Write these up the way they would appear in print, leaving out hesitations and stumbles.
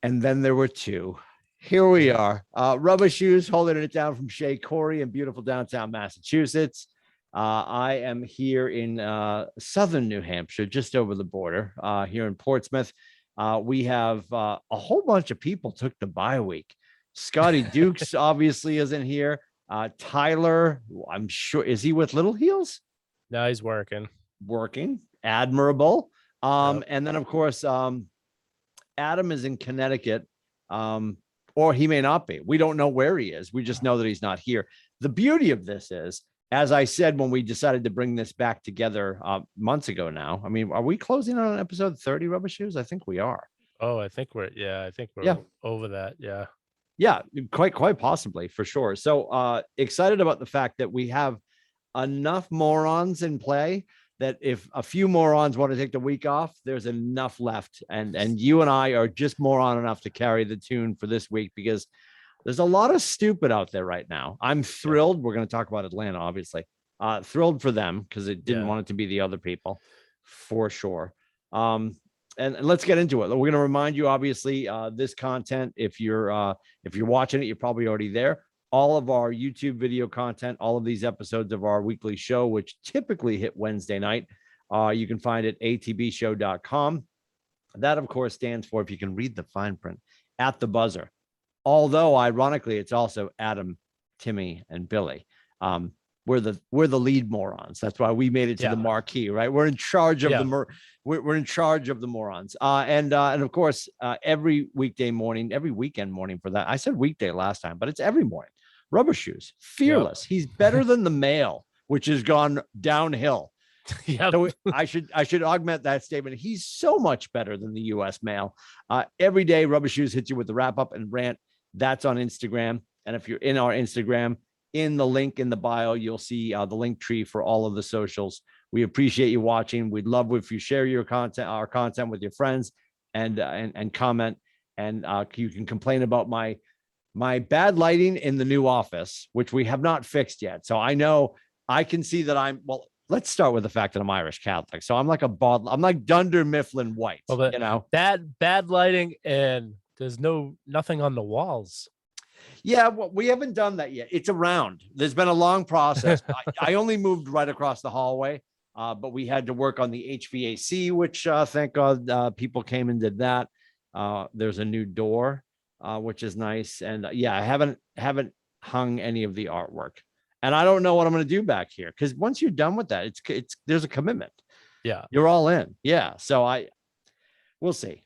And then there were two. Here we are. Rubber Shoes holding it down from Shea Corey in beautiful downtown Massachusetts. I am here in southern New Hampshire, just over the border, here in Portsmouth. We have a whole bunch of people took the bye week. Scotty Dukes obviously isn't here. Tyler, I'm sure, is he with Little Heels? No, he's working. Admirable. And then of course, Adam is in Connecticut, or he may not be. We don't know where he is. We just know that he's not here. The beauty of this is, as I said, when we decided to bring this back together months ago now, I mean, are we closing on episode 30, Rubber Shoes? I think we are. Oh, I think we're over that. Yeah. Yeah, quite possibly, for sure. So excited about the fact that we have enough morons in play that if a few morons want to take the week off, there's enough left. And you and I are just moron enough to carry the tune for this week, because there's a lot of stupid out there right now. I'm thrilled. We're going to talk about Atlanta, obviously. Thrilled for them, because it didn't want it to be the other people, for sure. And let's get into it. We're going to remind you, obviously, this content, if you're watching it, you're probably already there. All of our YouTube video content, all of these episodes of our weekly show, which typically hit Wednesday night, you can find at atbshow.com. That, of course, stands for, if you can read the fine print, at the buzzer. Although, ironically, it's also Adam, Timmy, and Billy. We're the lead morons. That's why we made it to the marquee, right? We're in charge of we're in charge of the morons. And of course, every weekend morning for that. I said weekday last time, but it's every morning. Rubber Shoes, fearless. Yep. He's better than the mail, which has gone downhill. Yep. So I should augment that statement. He's so much better than the U.S. mail. Every day, Rubber Shoes hits you with the wrap up and rant. That's on Instagram. And if you're in our Instagram, in the link in the bio, you'll see the link tree for all of the socials. We appreciate you watching. We'd love if you share our content with your friends, and comment. And you can complain about my bad lighting in the new office, which we have not fixed yet. So I know I can see that let's start with the fact that I'm Irish Catholic. So I'm like Dunder Mifflin White, well, that bad lighting, and there's nothing on the walls. Yeah, well, we haven't done that yet. It's around. There's been a long process. I only moved right across the hallway, but we had to work on the HVAC, which thank God people came and did that. There's a new door, which is nice. And I haven't hung any of the artwork. And I don't know what I'm going to do back here, because once you're done with that, it's there's a commitment. Yeah, you're all in. Yeah, so we'll see.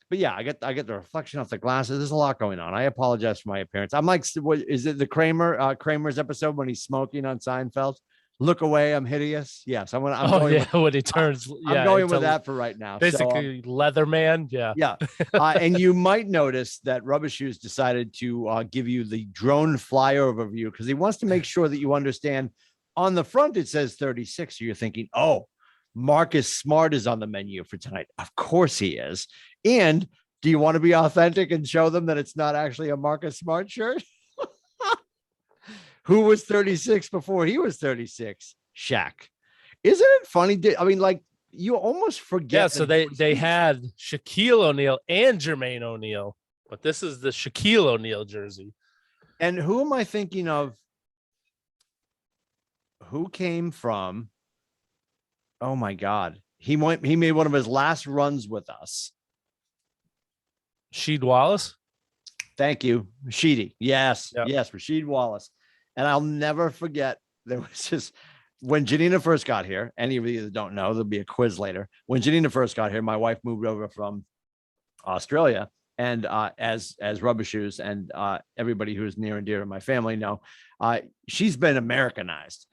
But yeah, I get the reflection off the glasses. There's a lot going on. I apologize for my appearance. I'm like, what is it? The Kramer's episode when he's smoking on Seinfeld? Look away, I'm hideous. Yes, I'm going. When he turns. I'm going with that for right now. Basically, Leatherman. Yeah. And you might notice that Rubber Shoes decided to give you the drone flyover view, because he wants to make sure that you understand. On the front, it says 36. So you're thinking, oh, Marcus Smart is on the menu for tonight. Of course he is. And do you want to be authentic and show them that it's not actually a Marcus Smart shirt? Who was 36 before he was 36? Shaq. Isn't it funny? I mean, like, you almost forget. Yeah, so they had Shaquille O'Neal and Jermaine O'Neal, but this is the Shaquille O'Neal jersey. And who am I thinking of? Who came from? Oh my God. He made one of his last runs with us. Sheed Wallace. Thank you. Sheedy. Yes. Yep. Yes. Rasheed Wallace. And I'll never forget, there was just, when Janina first got here, any of you that don't know, there'll be a quiz later. When Janina first got here, my wife moved over from Australia. And as Rubber Shoes and everybody who's near and dear to my family know, she's been Americanized.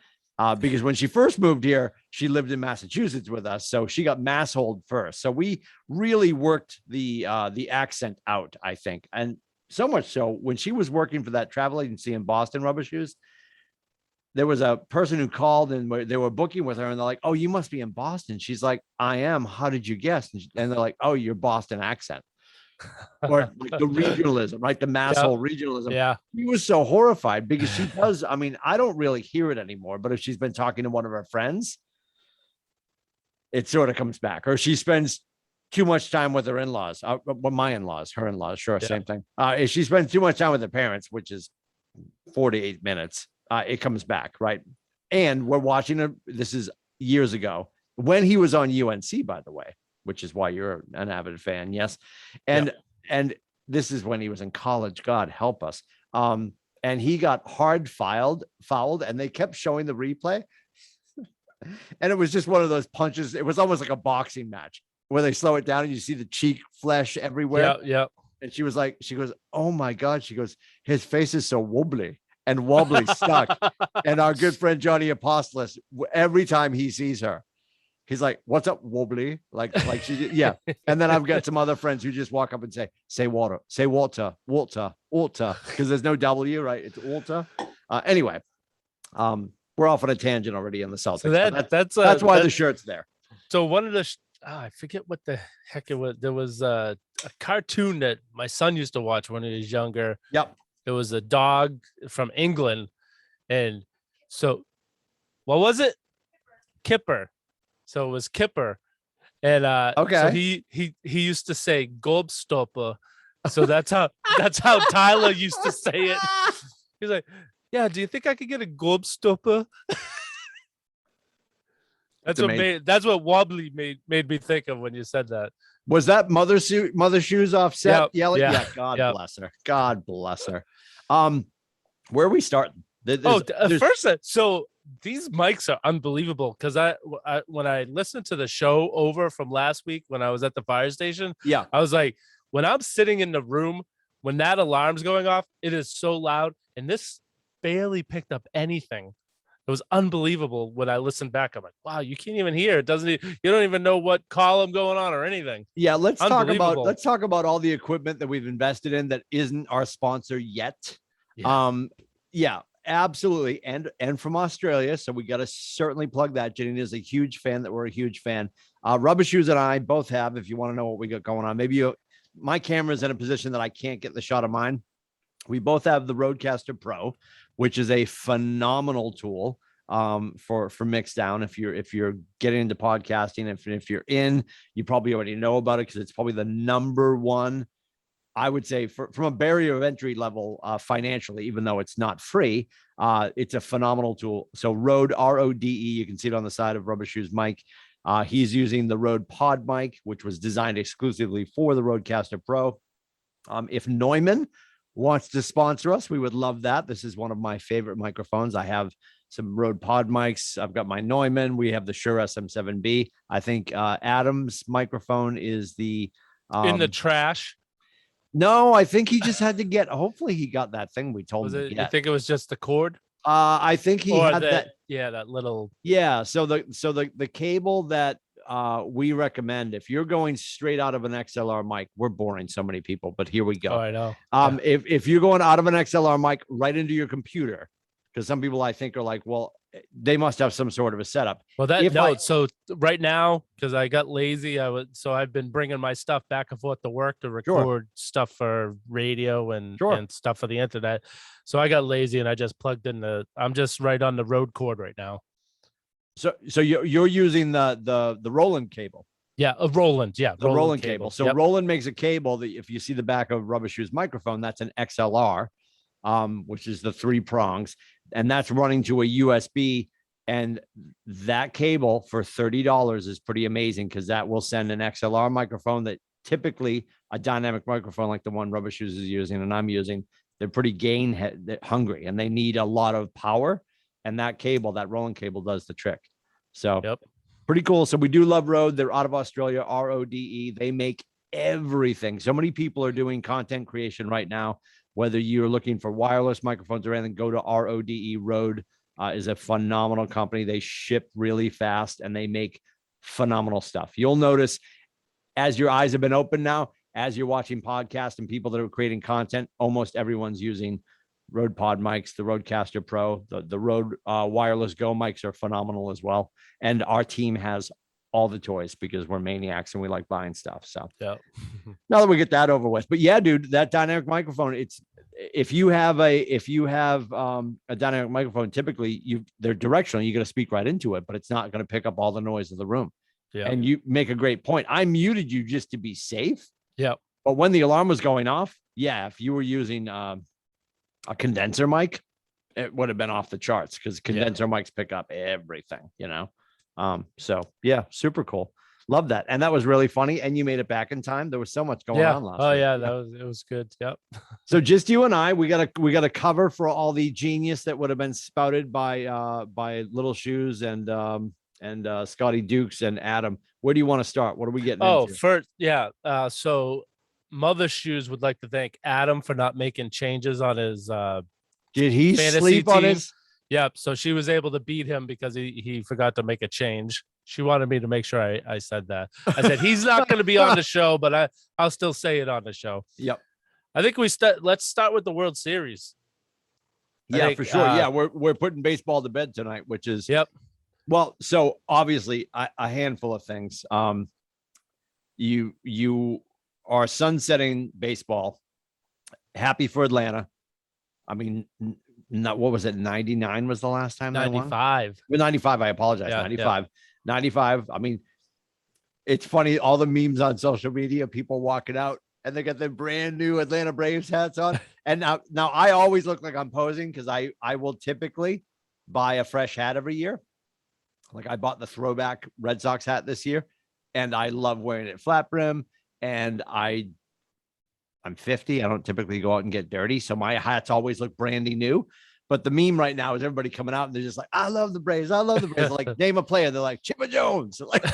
Because when she first moved here, she lived in Massachusetts with us. So she got massholed first. So we really worked the accent out, I think. And so much so, when she was working for that travel agency in Boston, Rubber Shoes, there was a person who called and they were booking with her, and they're like, oh, you must be in Boston. She's like, I am. How did you guess? And they're like, oh, your Boston accent. Or like the regionalism, right? The masshole regionalism. Yeah. He was so horrified, because she does. I mean, I don't really hear it anymore, but if she's been talking to one of her friends, it sort of comes back. Or she spends too much time with her in-laws. Well, my in-laws, her in-laws, sure, Yeah. same thing. If she spends too much time with her parents, which is 48 minutes, it comes back, right? And we're watching it. This is years ago when he was on UNC, by the way, which is why you're an avid fan. Yes. And this is when he was in college. God help us. And he got fouled, and they kept showing the replay. And it was just one of those punches. It was almost like a boxing match where they slow it down and you see the cheek flesh everywhere. Yeah. And she goes, oh my God. She goes, his face is so wobbly, and wobbly stuck. And our good friend Johnny Apostolos, every time he sees her, he's like, what's up, wobbly? Like she did. Yeah. And then I've got some other friends who just walk up and say water, because there's no W, right? It's water. Anyway, we're off on a tangent already on the Celtics. So that's why the shirt's there. So one of the, I forget what the heck it was. There was a cartoon that my son used to watch when he was younger. Yep. It was a dog from England. And so what was it? Kipper. So it was Kipper. And okay. So he used to say Gobstopper. So that's how Tyler used to say it. He's like, yeah, do you think I could get a Gobstopper? That's what wobbly made me think of when you said that. Was that mother shoes offset? Yep. Yelling? Yeah. God bless her. God bless her. Where are we starting? First, so these mics are unbelievable because I when I listened to the show over from last week when I was at the fire station, yeah, I was like, when I'm sitting in the room, when that alarm's going off, it is so loud, and this barely picked up anything. It was unbelievable when I listened back. I'm like, wow, you can't even hear it. You don't even know what column going on or anything. Yeah, let's talk about all the equipment that we've invested in that isn't our sponsor yet. Yeah, absolutely. And from Australia. So we got to certainly plug that. Jenny is a huge fan that we're a huge fan. Rubber Shoes and I both have, if you want to know what we got going on, my camera's in a position that I can't get the shot of mine. We both have the Rodecaster Pro, which is a phenomenal tool for mixdown. If you're getting into podcasting, if you're in, you probably already know about it because it's probably the number one, I would say, from a barrier of entry level financially, even though it's not free. It's a phenomenal tool. So Rode, Rode, you can see it on the side of Rubber Shoes Mike. He's using the Rode Pod mic, which was designed exclusively for the Rodecaster Pro. If Neumann wants to sponsor us, we would love that. This is one of my favorite microphones. I have some Rode Pod mics. I've got my Neumann. We have the Shure SM7B. I think Adam's microphone is the in the trash. No, I think he just had to get. Hopefully, he got that thing we told him to get. You think it was just the cord? I think he had that. Yeah, that little. Yeah. So the cable that we recommend, if you're going straight out of an XLR mic, we're boring so many people, but here we go. Oh, I know. If you're going out of an XLR mic right into your computer, because some people I think are like, well, they must have some sort of a setup. Well, so right now, because I got lazy, I've been bringing my stuff back and forth to work to record stuff for radio and stuff for the internet. So I got lazy and I just plugged in I'm just right on the Rode cord right now. So you're using the Roland cable. Yeah, a Roland. Yeah, the Roland cable. So Roland makes a cable that if you see the back of Rubber Shoes microphone, that's an XLR, which is the 3 prongs, and that's running to a USB. And that cable for $30 is pretty amazing because that will send an XLR microphone that typically a dynamic microphone like the one Rubber Shoes is using and I'm using, they're pretty gain hungry and they need a lot of power. And that cable, that Roland cable, does the trick. So pretty cool. So we do love Rode. They're out of Australia, RODE. They make everything. So many people are doing content creation right now. Whether you're looking for wireless microphones or anything, go to RODE. Rode is a phenomenal company. They ship really fast and they make phenomenal stuff. You'll notice as your eyes have been open now, as you're watching podcasts and people that are creating content, almost everyone's using Rode Pod mics, the Rodecaster Pro, the Rode Wireless Go mics are phenomenal as well. And our team has all the toys because we're maniacs and we like buying stuff. So now that we get that over with, but yeah, dude, that dynamic microphone, if you have a dynamic microphone, typically they're directional. You got to speak right into it, but it's not going to pick up all the noise of the room. Yeah. And you make a great point. I muted you just to be safe. Yep. But when the alarm was going off, yeah, if you were using a condenser mic, it would have been off the charts because condenser mics pick up everything, So yeah, super cool. Love that. And that was really funny. And you made it back in time. There was so much going on last week. Yeah, it was good. Yep. So just you and I, we got a cover for all the genius that would have been spouted by Little Shoes and Scotty Dukes and Adam. Where do you want to start? What are we getting into? First, yeah. So Mother Shoes would like to thank Adam for not making changes on his Did he sleep on his? Yep. So she was able to beat him because he forgot to make a change. She wanted me to make sure I said that. I said he's not going to be on the show, but I'll still say it on the show. Yep. I think let's start with the World Series. For sure. Yeah, we're putting baseball to bed tonight, which is Well, so obviously a handful of things. You are sunsetting baseball. Happy for Atlanta. I mean, what was it? 99 was the last time 95. 95. I apologize. 95. 95. I mean, it's funny. All the memes on social media, people walking out and they got their brand new Atlanta Braves hats on. And now I always look like I'm posing because I will typically buy a fresh hat every year. Like I bought the throwback Red Sox hat this year and I love wearing it flat brim. And I'm 50. I don't typically go out and get dirty. So my hats always look brandy new. But the meme right now is everybody coming out and they're just like, I love the Braves. I love the Braves. Like name a player. They're like Chipper Jones. Like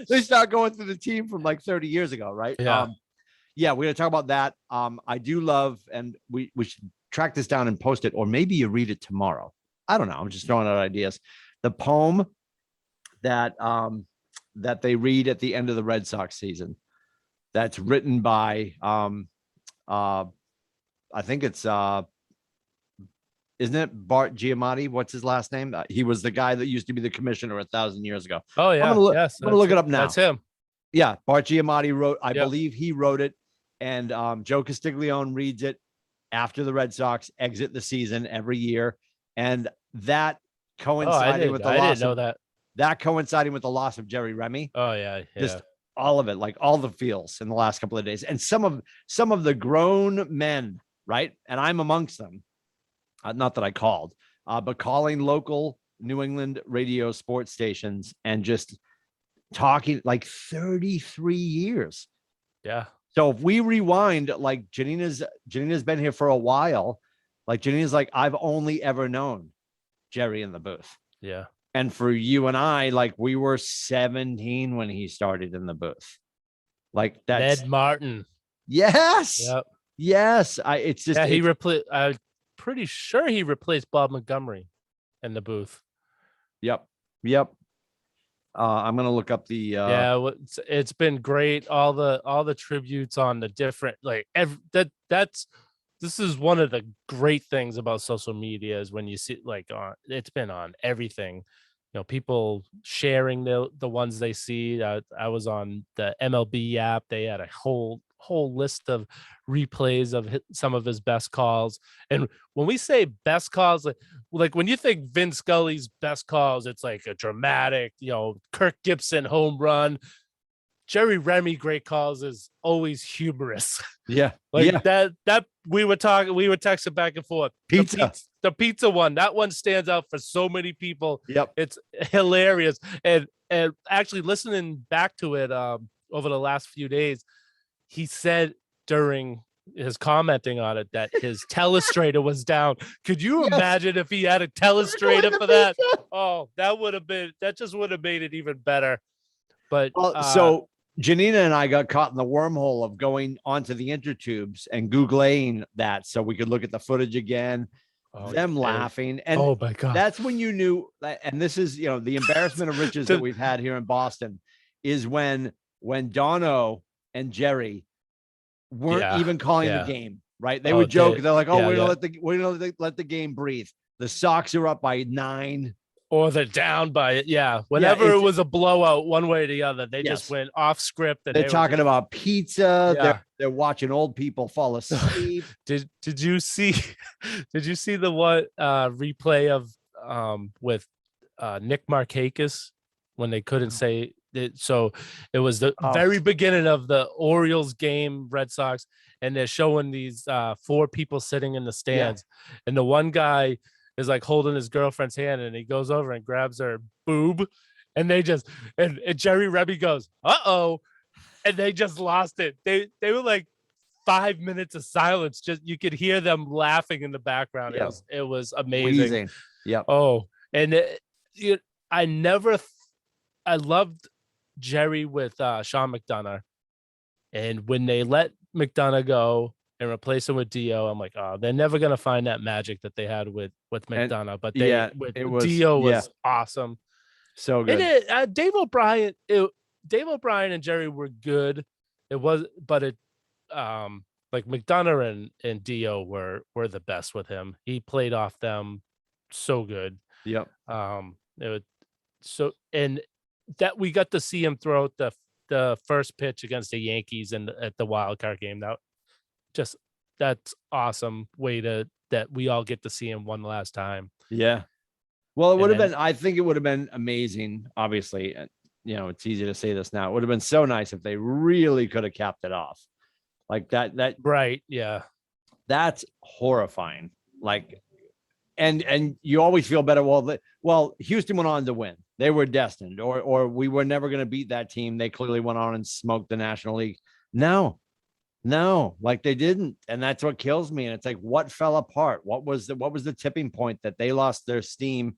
they start going through the team from like 30 years ago. Right. Yeah. We're going to talk about that. I do love, and we should track this down and post it, or maybe you read it tomorrow. I don't know. I'm just throwing out ideas. The poem that they read at the end of the Red Sox season. That's written by I think it's isn't it Bart Giamatti? What's his last name? He was the guy that used to be the commissioner 1,000 years ago. Oh yeah, I'm gonna look it up now. That's him. Yeah, Bart Giamatti wrote. I believe he wrote it, and Joe Castiglione reads it after the Red Sox exit the season every year, and that coinciding with the loss. I didn't know that coinciding with the loss of Jerry Remy. Oh yeah. Just all of it, like all the feels in the last couple of days, and some of the grown men, right? And I'm amongst them. Not that I called, but calling local New England radio sports stations and just talking like 33 years. Yeah. So if we rewind, like Janina's been here for a while. Like Janina's like, I've only ever known Jerry in the booth. Yeah. And for you and I, like we were 17 when he started in the booth. Like that's Ned Martin. Yes. Yep. Yes. It's just he replaced. I'm pretty sure he replaced Bob Montgomery in the booth. Yep. I'm gonna look up the it's been great. All the tributes on the different this is one of the great things about social media is when you see it's been on everything. People sharing the ones they see. I was on the MLB app. They had a whole list of replays of some of his best calls. And when we say best calls, like when you think Vin Scully's best calls, it's like a dramatic, Kirk Gibson home run. Jerry Remy great calls is always humorous. Yeah. That we were texting back and forth. The pizza one, that one stands out for so many people. Yep. It's hilarious. And actually listening back to it over the last few days, he said during his commenting on it that his telestrator was down. Could you imagine if he had a telestrator for that? Oh, that just would have made it even better. But so Janina and I got caught in the wormhole of going onto the intertubes and Googling that so we could look at the footage again, laughing. And oh my God, that's when you knew. And this is, the embarrassment of riches that we've had here in Boston is when Dono and Jerry weren't even calling the game, right? They would joke. They're like, we're gonna let the game breathe. The Sox are up by 9. Or they're down by it. Yeah. Whenever it was a blowout one way or the other, they just went off script. And they're talking about pizza. Yeah. They're watching old people fall asleep. Did you see the one replay of with Nick Markakis when they couldn't say So it was the very beginning of the Orioles game, Red Sox, and they're showing these 4 people sitting in the stands, and the one guy is like holding his girlfriend's hand, and he goes over and grabs her boob, and they just and Jerry Rebby goes, "Uh-oh," and they just lost it. They were like 5 minutes of silence. Just you could hear them laughing in the background. It was amazing. Yeah. Oh, and I loved Jerry with Sean McDonough, and when they let McDonough go and replace him with Dio, I'm like, oh, they're never gonna find that magic that they had with McDonough. But Dio was awesome. So good. And Dave O'Brien and Jerry were good. It was, but like McDonough and Dio were the best with him. He played off them so good. Yep. And that we got to see him throw out the first pitch against the Yankees at the wild card game. That's awesome way that we all get to see him one last time. Yeah. Well, it would have been, I think it would have been amazing. Obviously, it's easy to say this now. It would have been so nice if they really could have capped it off like that. Right. Yeah. That's horrifying. Like, and you always feel better. Well, Houston went on to win. They were destined, or we were never going to beat that team. They clearly went on and smoked the National League. No, like they didn't. And that's what kills me. And it's like, what fell apart? What was the tipping point that they lost their steam?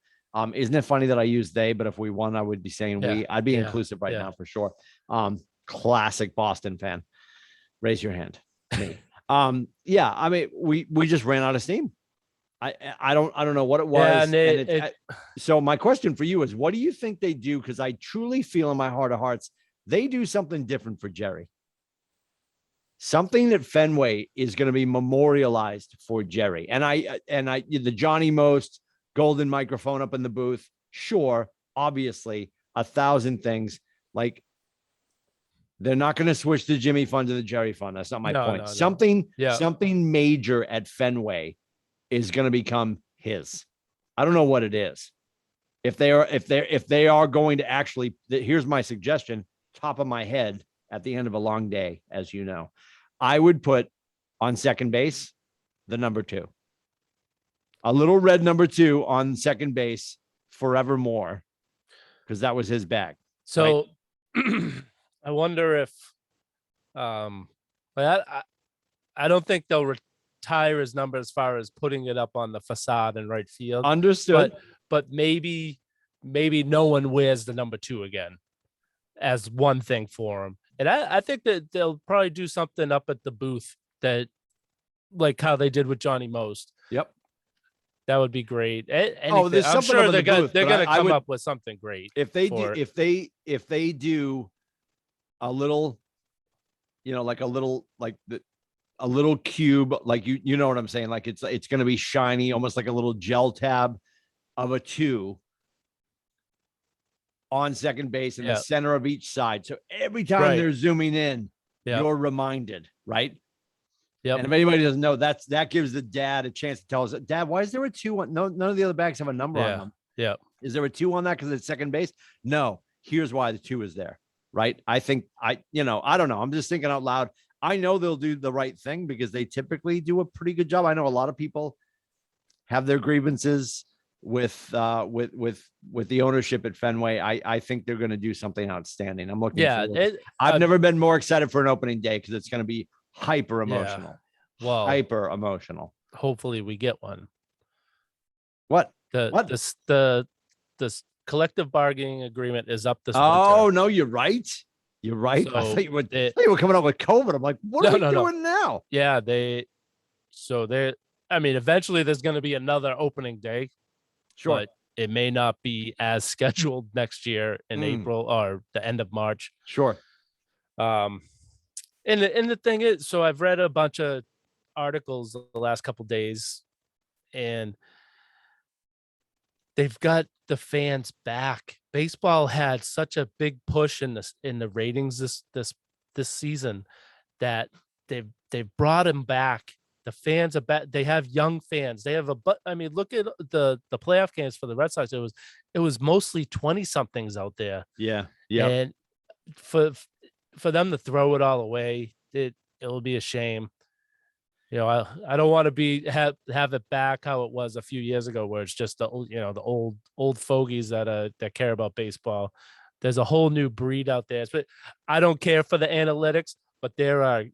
Isn't it funny that I use they, but if we won, I would be saying we. I'd be inclusive right now for sure. Classic Boston fan. Raise your hand. Me. I mean, we just ran out of steam. I don't know what it was. So my question for you is, what do you think they do? Because I truly feel in my heart of hearts, they do something different for Jerry. Something at Fenway is going to be memorialized for Jerry. And the Johnny Most golden microphone up in the booth. Sure. Obviously 1,000 things. Like, they're not going to switch the Jimmy Fund to the Jerry Fund. That's not my point. No. Something major at Fenway is going to become his. I don't know what it is. If they are going to actually, here's my suggestion, top of my head at the end of a long day, as you know, I would put on second base, the number 2, a little red number 2 on second base forevermore, because that was his bag. So right? I wonder if, I don't think they'll retire his number as far as putting it up on the facade in right field. Understood. But maybe no one wears the number 2 again as one thing for him. And I think that they'll probably do something up at the booth that, like how they did with Johnny Most. Yep. That would be great. There's I'm something sure they're going to come up with something great. If they do a little, like a little, like a little cube, like you know what I'm saying? Like it's going to be shiny, almost like a little gel tab of a 2 on second base in the center of each side. So every time they're zooming in, you're reminded, right? Yeah. And if anybody doesn't know, that gives the dad a chance to tell us, Dad, why is there a 2 on? No, none of the other bags have a number on them. Yeah. Is there a 2 on that because it's second base? No. Here's why the 2 is there. Right. I think I don't know. I'm just thinking out loud. I know they'll do the right thing because they typically do a pretty good job. I know a lot of people have their grievances with the ownership at Fenway. I think they're going to do something outstanding. I'm looking. I've never been more excited for an opening day because it's going to be hyper emotional. Yeah. Well, hyper emotional. Hopefully we get one. What? The collective bargaining agreement is up this winter. No, you're right. You're right. So I thought you were coming up with COVID. I'm like, what are we doing now? Yeah, eventually there's going to be another opening day. Sure. But it may not be as scheduled next year in April or the end of March. Sure. And the thing is, so I've read a bunch of articles the last couple of days, and they've got the fans back. Baseball had such a big push in the ratings this season that they've brought them back. The fans are back. They have young fans. They have look at the playoff games for the Red Sox. It was mostly 20 somethings out there. Yeah. Yeah. for for them to throw it all away, it'll be a shame. I don't want to have it back how it was a few years ago, where it's just the the old fogies that care about baseball. There's a whole new breed out there. But I don't care for the analytics, but there are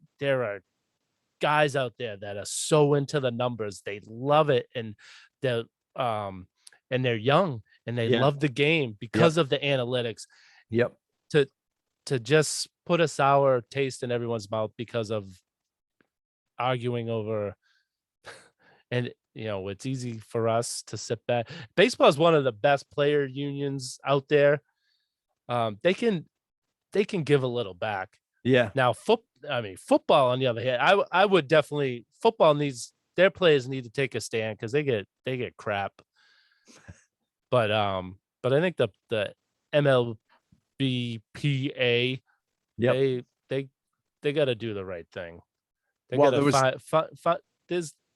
guys out there that are so into the numbers. They love it, and they're um and they're young and they Yeah. love the game Yep. because of the analytics. Yep. To to just put a sour taste in everyone's mouth because of arguing over, and it's easy for us to sit back. Baseball is one of the best player unions out there. They can give a little back. Yeah. Now, football, on the other hand, I would definitely, football needs, their players need to take a stand because they get crap. But I think the MLBPA, Yep. they got to do the right thing. They Well, got there to was find.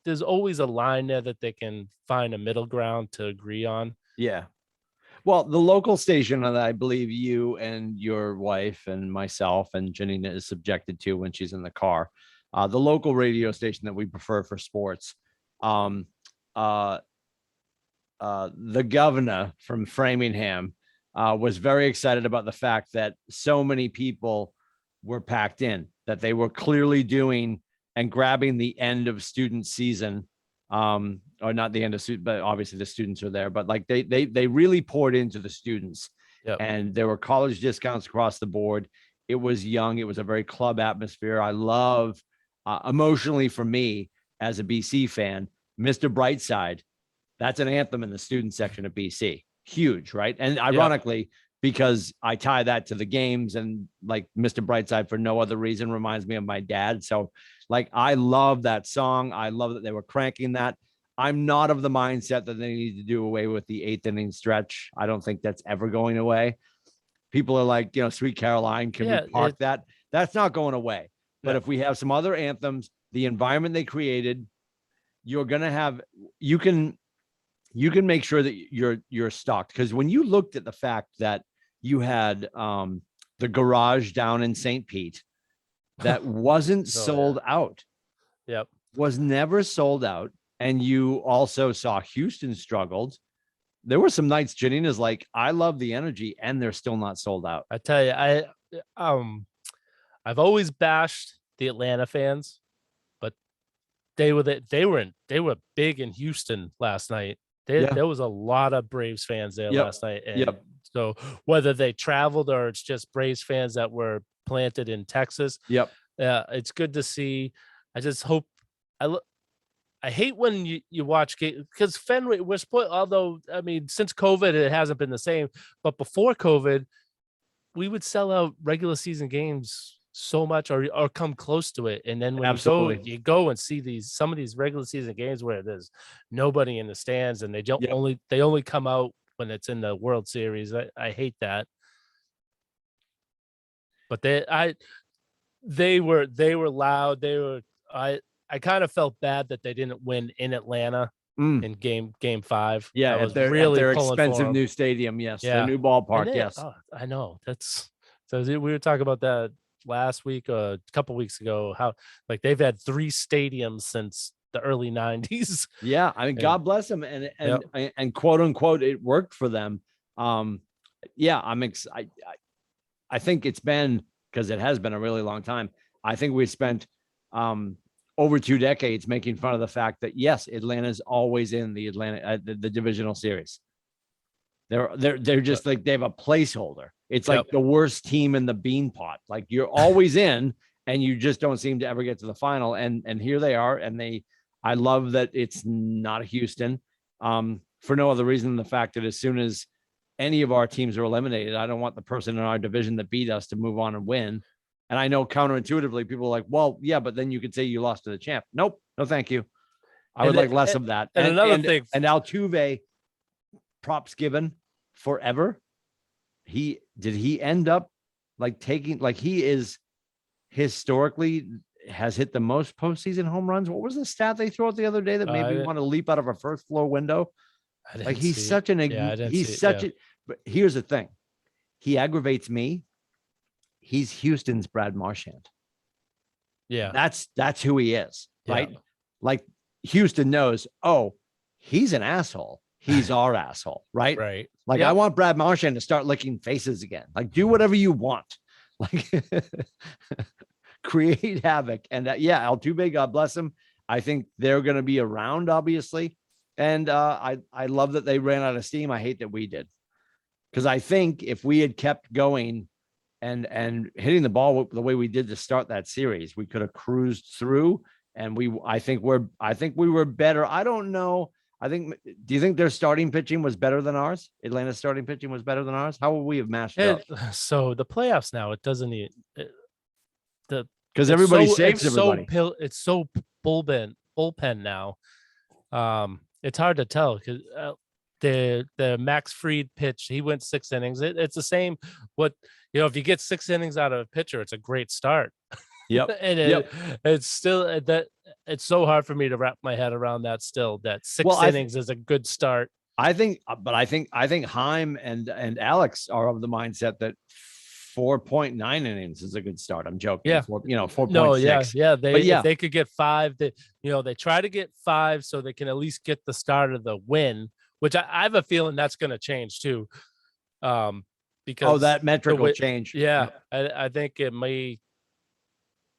There's always a line there that they can find a middle ground to agree on. yeah. Well, the local station that I believe you and your wife and myself and Janina is subjected to when she's in the car, the local radio station that we prefer for sports, um, uh, the governor from Framingham was very excited about the fact that so many people were packed in, that they were clearly doing and grabbing the end of student season, or not the end of student, but obviously the students are there, but like they really poured into the students. Yep. And there were college discounts across the board. It was young. It was a very club atmosphere. I love, emotionally for me as a BC fan, Mr. Brightside. That's an anthem in the student section of BC. Huge, right? And ironically, because I tie that to the games, and like Mr. Brightside for no other reason reminds me of my dad. So like, I love that song. I love that they were cranking that. I'm not of the mindset that they need to do away with the 8th inning stretch. I don't think that's ever going away. People are like, Sweet Caroline, can we park that? That's not going away. But if we have some other anthems, the environment they created, you're going to have, you can make sure that you're stocked. Because when you looked at the fact that you had the garage down in St. Pete that wasn't sold out, was never sold out, and you also saw Houston struggled. There were some nights Janina's like, I love the energy, and they're still not sold out. I tell you, I've always bashed the Atlanta fans, but they were big in Houston last night. There was a lot of Braves fans there last night. And so whether they traveled or it's just Braves fans that were planted in Texas, it's good to see. I just hope, I hate when you watch games, because Fenway, we're spoiled. Although, I mean, since COVID, it hasn't been the same. But before COVID, we would sell out regular season games so much, or come close to it. And then when you go and see some of these regular season games where there's nobody in the stands, and they only come out when it's in the World Series. I hate that. But they were loud. I kind of felt bad that they didn't win in Atlanta in game 5. Yeah, at their expensive new stadium. Yes, their new ballpark. Yes, I know. So we were talking about that last week, a couple weeks ago. How like they've had 3 stadiums since the early 90s. Yeah, I mean, God bless them, and quote unquote, it worked for them. Yeah, I think it's been, because it has been a really long time. I think we spent over 2 decades making fun of the fact that yes, Atlanta's always in the the divisional series. They're just like, they have a placeholder. It's like the worst team in the bean pot. Like, you're always in, and you just don't seem to ever get to the final. And here they are. And I love that it's not Houston, for no other reason than the fact that as soon as any of our teams are eliminated, I don't want the person in our division that beat us to move on and win. And I know counterintuitively people are like, well, yeah, but then you could say you lost to the champ. Nope. No, thank you. I would like less of that. And another thing, and Altuve, props given forever. He end up like taking, like, he is historically has hit the most postseason home runs. What was the stat they threw out the other day that made me want to leap out of a first floor window? Like, he's such an, but here's the thing. He aggravates me he's Houston's Brad Marchand. Yeah. That's who he is, right? Yeah. Like Houston knows, oh, he's an asshole. He's our asshole, right? Right. Like I want Brad Marchand to start licking faces again. Like do whatever you want. Like create havoc. And Altuve, God bless him. I think they're going to be around, obviously. And I love that they ran out of steam. I hate that we did. Because I think if we had kept going and hitting the ball the way we did to start that series, we could have cruised through. And I think we were better. I don't know. Do you think their starting pitching was better than ours? Atlanta's starting pitching was better than ours? How would we have matched up? So the playoffs now, it doesn't even because everybody saves everybody. It's so bullpen now. It's hard to tell because the Max Fried pitch, he went 6 innings. It's the same. If you get 6 innings out of a pitcher, it's a great start. Yep. And it's still that it's so hard for me to wrap my head around that. Still, that 6 innings is a good start. I think Heim and Alex are of the mindset that 4.9 innings is a good start. I'm joking. Yeah. 4.6. No, yeah. If they could get 5, they try to get 5 so they can at least get the start of the win, which I have a feeling that's going to change too. Because that metric will change. Yeah. I think it may,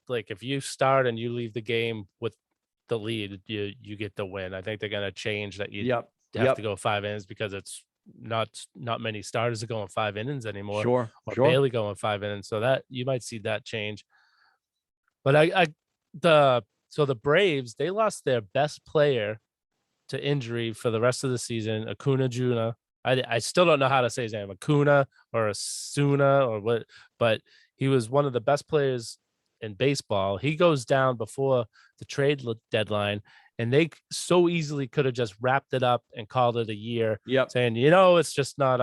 like if you start and you leave the game with the lead, you get the win. I think they're going to change that. You have to go 5 innings because it's not many starters are going 5 innings anymore. Sure. Barely going 5 innings. So that you might see that change. But the Braves, they lost their best player to injury for the rest of the season, Acuna Jr. I still don't know how to say his name, Acuna or Asuna or what, but he was one of the best players in baseball. He goes down before the trade deadline, and they so easily could have just wrapped it up and called it a year, saying, it's just not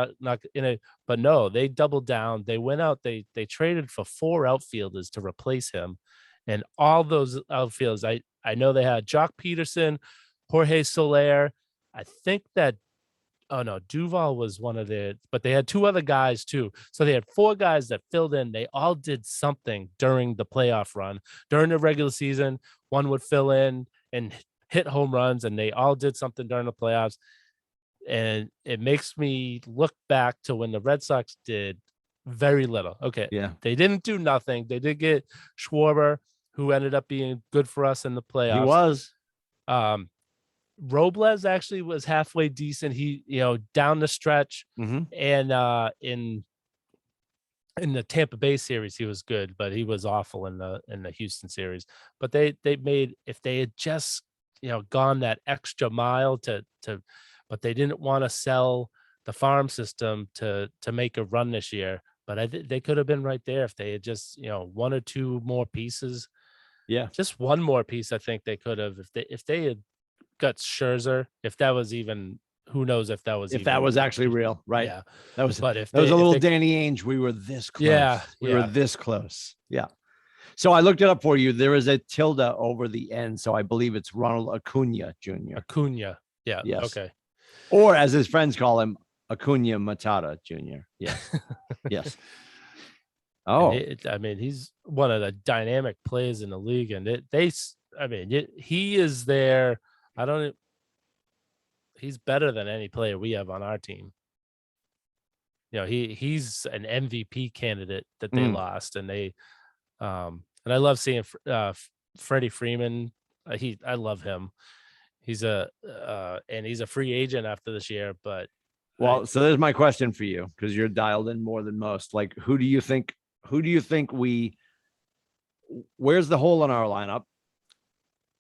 in it. But no, they doubled down. They went out, they traded for 4 outfielders to replace him. And all those outfielders, I know they had Jock Peterson, Jorge Soler. I think that, Duval was one of but they had 2 other guys too. So they had 4 guys that filled in. They all did something during the playoff run. During the regular season, one would fill in and hit home runs, and they all did something during the playoffs. And it makes me look back to when the Red Sox did very little. Okay. Yeah. They didn't do nothing. They did get Schwarber, who ended up being good for us in the playoffs. He was. Robles actually was halfway decent. He, down the stretch, and in the Tampa Bay series, he was good, but he was awful in the Houston series. But they made, if they had just gone that extra mile but they didn't want to sell the farm system to make a run this year. But they could have been right there if they had just 1 or 2 more pieces. Yeah, just one more piece. I think they could have if they had got Scherzer, if that was even, who knows if that was actually real, right? Yeah, that was. But if that was a little Danny Ainge, we were this close. Yeah, we were this close. Yeah. So I looked it up for you. There is a tilde over the end, so I believe it's Ronald Acuna Jr. Acuna. Yeah. Yes. Okay. Or as his friends call him, Acuna Matata Jr. Yes. Yes. Oh, he's one of the dynamic players in the league, and he is there. He's better than any player we have on our team. He's an MVP candidate that they lost, and they, and I love seeing Freddie Freeman. I love him. He's and he's a free agent after this year, but. Well, so there's my question for you, because you're dialed in more than most. Like, who do you think where's the hole in our lineup?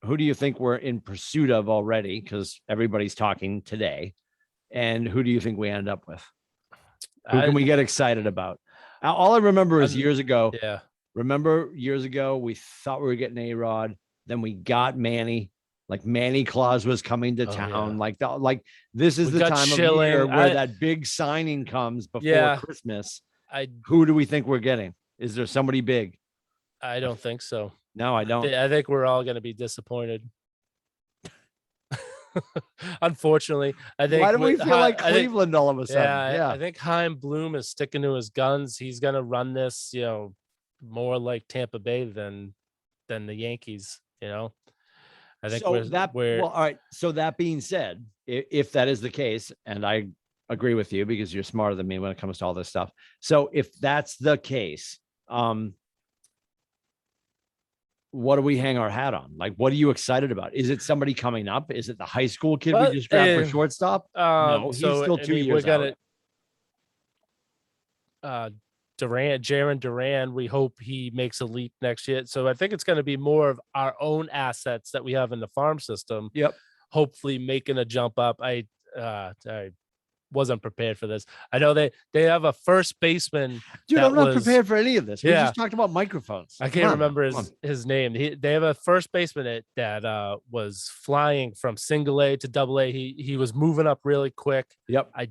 Who do you think we're in pursuit of already? Because everybody's talking today. And who do you think we end up with? Who can we get excited about? All I remember is years ago. Yeah. Remember years ago, we thought we were getting A-Rod. Then we got Manny. Like Manny Claus was coming to town. Yeah. Like this is the time of year where that big signing comes before Christmas. Who do we think we're getting? Is there somebody big? I don't think so. No, I don't. I think we're all going to be disappointed. Unfortunately, I think. Why do we feel like Cleveland all of a sudden? Yeah. I think Chaim Bloom is sticking to his guns. He's going to run this, more like Tampa Bay than the Yankees. I think So that we're well, all right. So that being said, if that is the case, and I agree with you because you're smarter than me when it comes to all this stuff. So if that's the case, what do we hang our hat on? Like, what are you excited about? Is it somebody coming up? Is it the high school kid we just grabbed for shortstop? No, he's so still I 2 mean, years out. Jaron Duran, we hope he makes a leap next year. So I think it's going to be more of our own assets that we have in the farm system. Yep. Hopefully making a jump up. I wasn't prepared for this. I know they have a first baseman. Dude, I'm not prepared for any of this. We Yeah. just talked about microphones. I can't remember his name. They have a first baseman that was flying from single A to double A. He was moving up really quick. Yep. I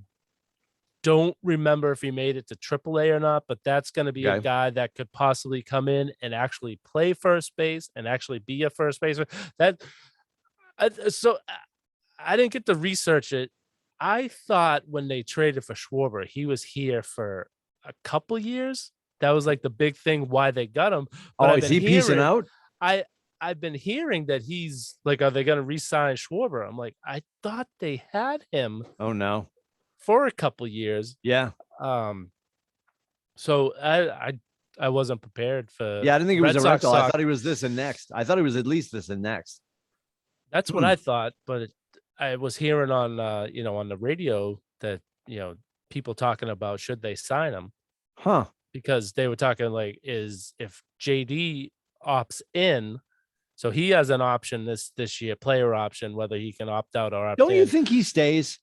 don't remember if he made it to triple A or not, but that's going to be a guy that could possibly come in and actually play first base and actually be a first baseman. So I didn't get to research it. I thought when they traded for Schwarber, he was here for a couple years. That was like the big thing why they got him. But is he piecing out? I've been hearing that he's like, are they going to re-sign Schwarber? I'm like, I thought they had him. Oh no. For a couple years. Yeah. So I wasn't prepared for. Yeah, I didn't think he was a rental. I thought he was this and next. I thought he was at least this and next. That's what I thought, but I was hearing on on the radio that people talking about should they sign him, because they were talking like if JD opts in, so he has an option this year, player option, whether he can opt out or opt in. Don't you think he stays?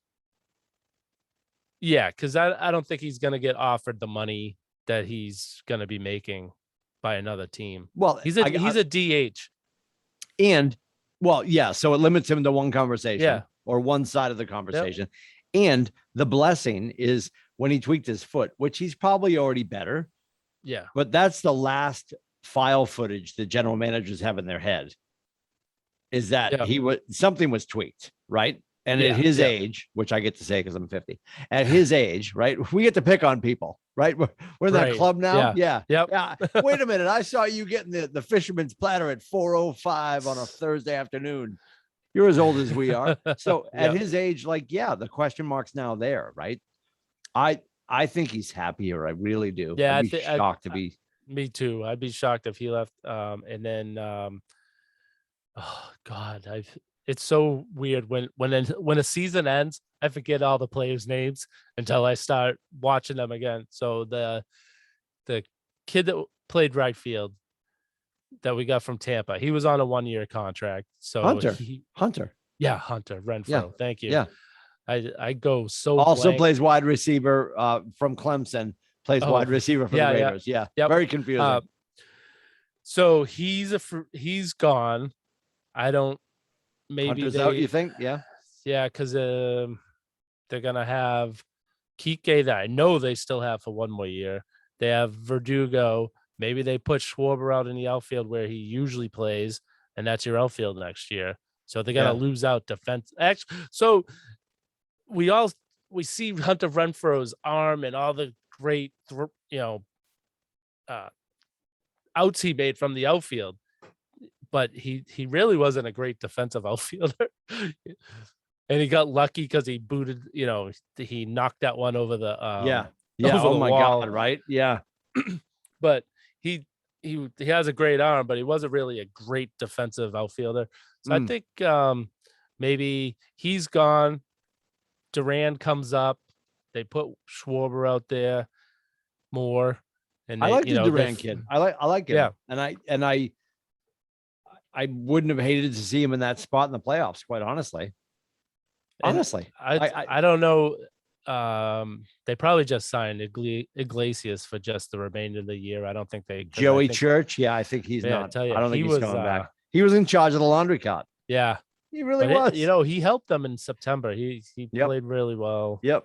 Yeah, because I don't think he's going to get offered the money that he's going to be making by another team. Well, he's a DH. And, well, yeah, so it limits him to one conversation or one side of the conversation. Yep. And the blessing is when he tweaked his foot, which he's probably already better. Yeah. But that's the last file footage the general managers have in their head, is that something was tweaked, right? And at his age, which I get to say because I'm 50, at his age, right? We get to pick on people, right? We're in that club now. Yeah. Yep. Yeah. Wait a minute. I saw you getting the fisherman's platter at 4:05 on a Thursday afternoon. You're as old as we are. So at his age, the question mark's now there, right? I think he's happier. I really do. Yeah. I'd be shocked to be. Me too. I'd be shocked if he left. And then, oh God, it's so weird when a season ends, I forget all the players' names until I start watching them again. So the kid that played right field that we got from Tampa, he was on a 1-year contract. So Hunter. Yeah, Hunter Renfroe. Yeah. Thank you. Yeah. I go so also blank. Plays wide receiver from Clemson. Plays wide receiver for the Raiders. Yeah. Yep. Very confusing. So he's gone. I don't. Maybe Hunter's out, you think? Yeah. Yeah, because they're gonna have Kike that I know they still have for 1 more year. They have Verdugo. Maybe they put Schwarber out in the outfield where he usually plays, and that's your outfield next year. So they're gonna lose out defense. Actually, so we see Hunter Renfroe's arm and all the great outs he made from the outfield. But he really wasn't a great defensive outfielder. And he got lucky because he booted, he knocked that one over the over oh my wall. God, right? Yeah. But he has a great arm, but he wasn't really a great defensive outfielder. So I think maybe he's gone. Duran comes up. They put Schwarber out there more. And I like the Duran kid. I like him. Yeah. And I wouldn't have hated to see him in that spot in the playoffs, quite honestly. I don't know. They probably just signed Iglesias for just the remainder of the year. I don't think Joey Church. Yeah, I think he's not. I don't think he's coming back. He was in charge of the laundry cart. Yeah, he really was. He helped them in September. He played really well. Yep.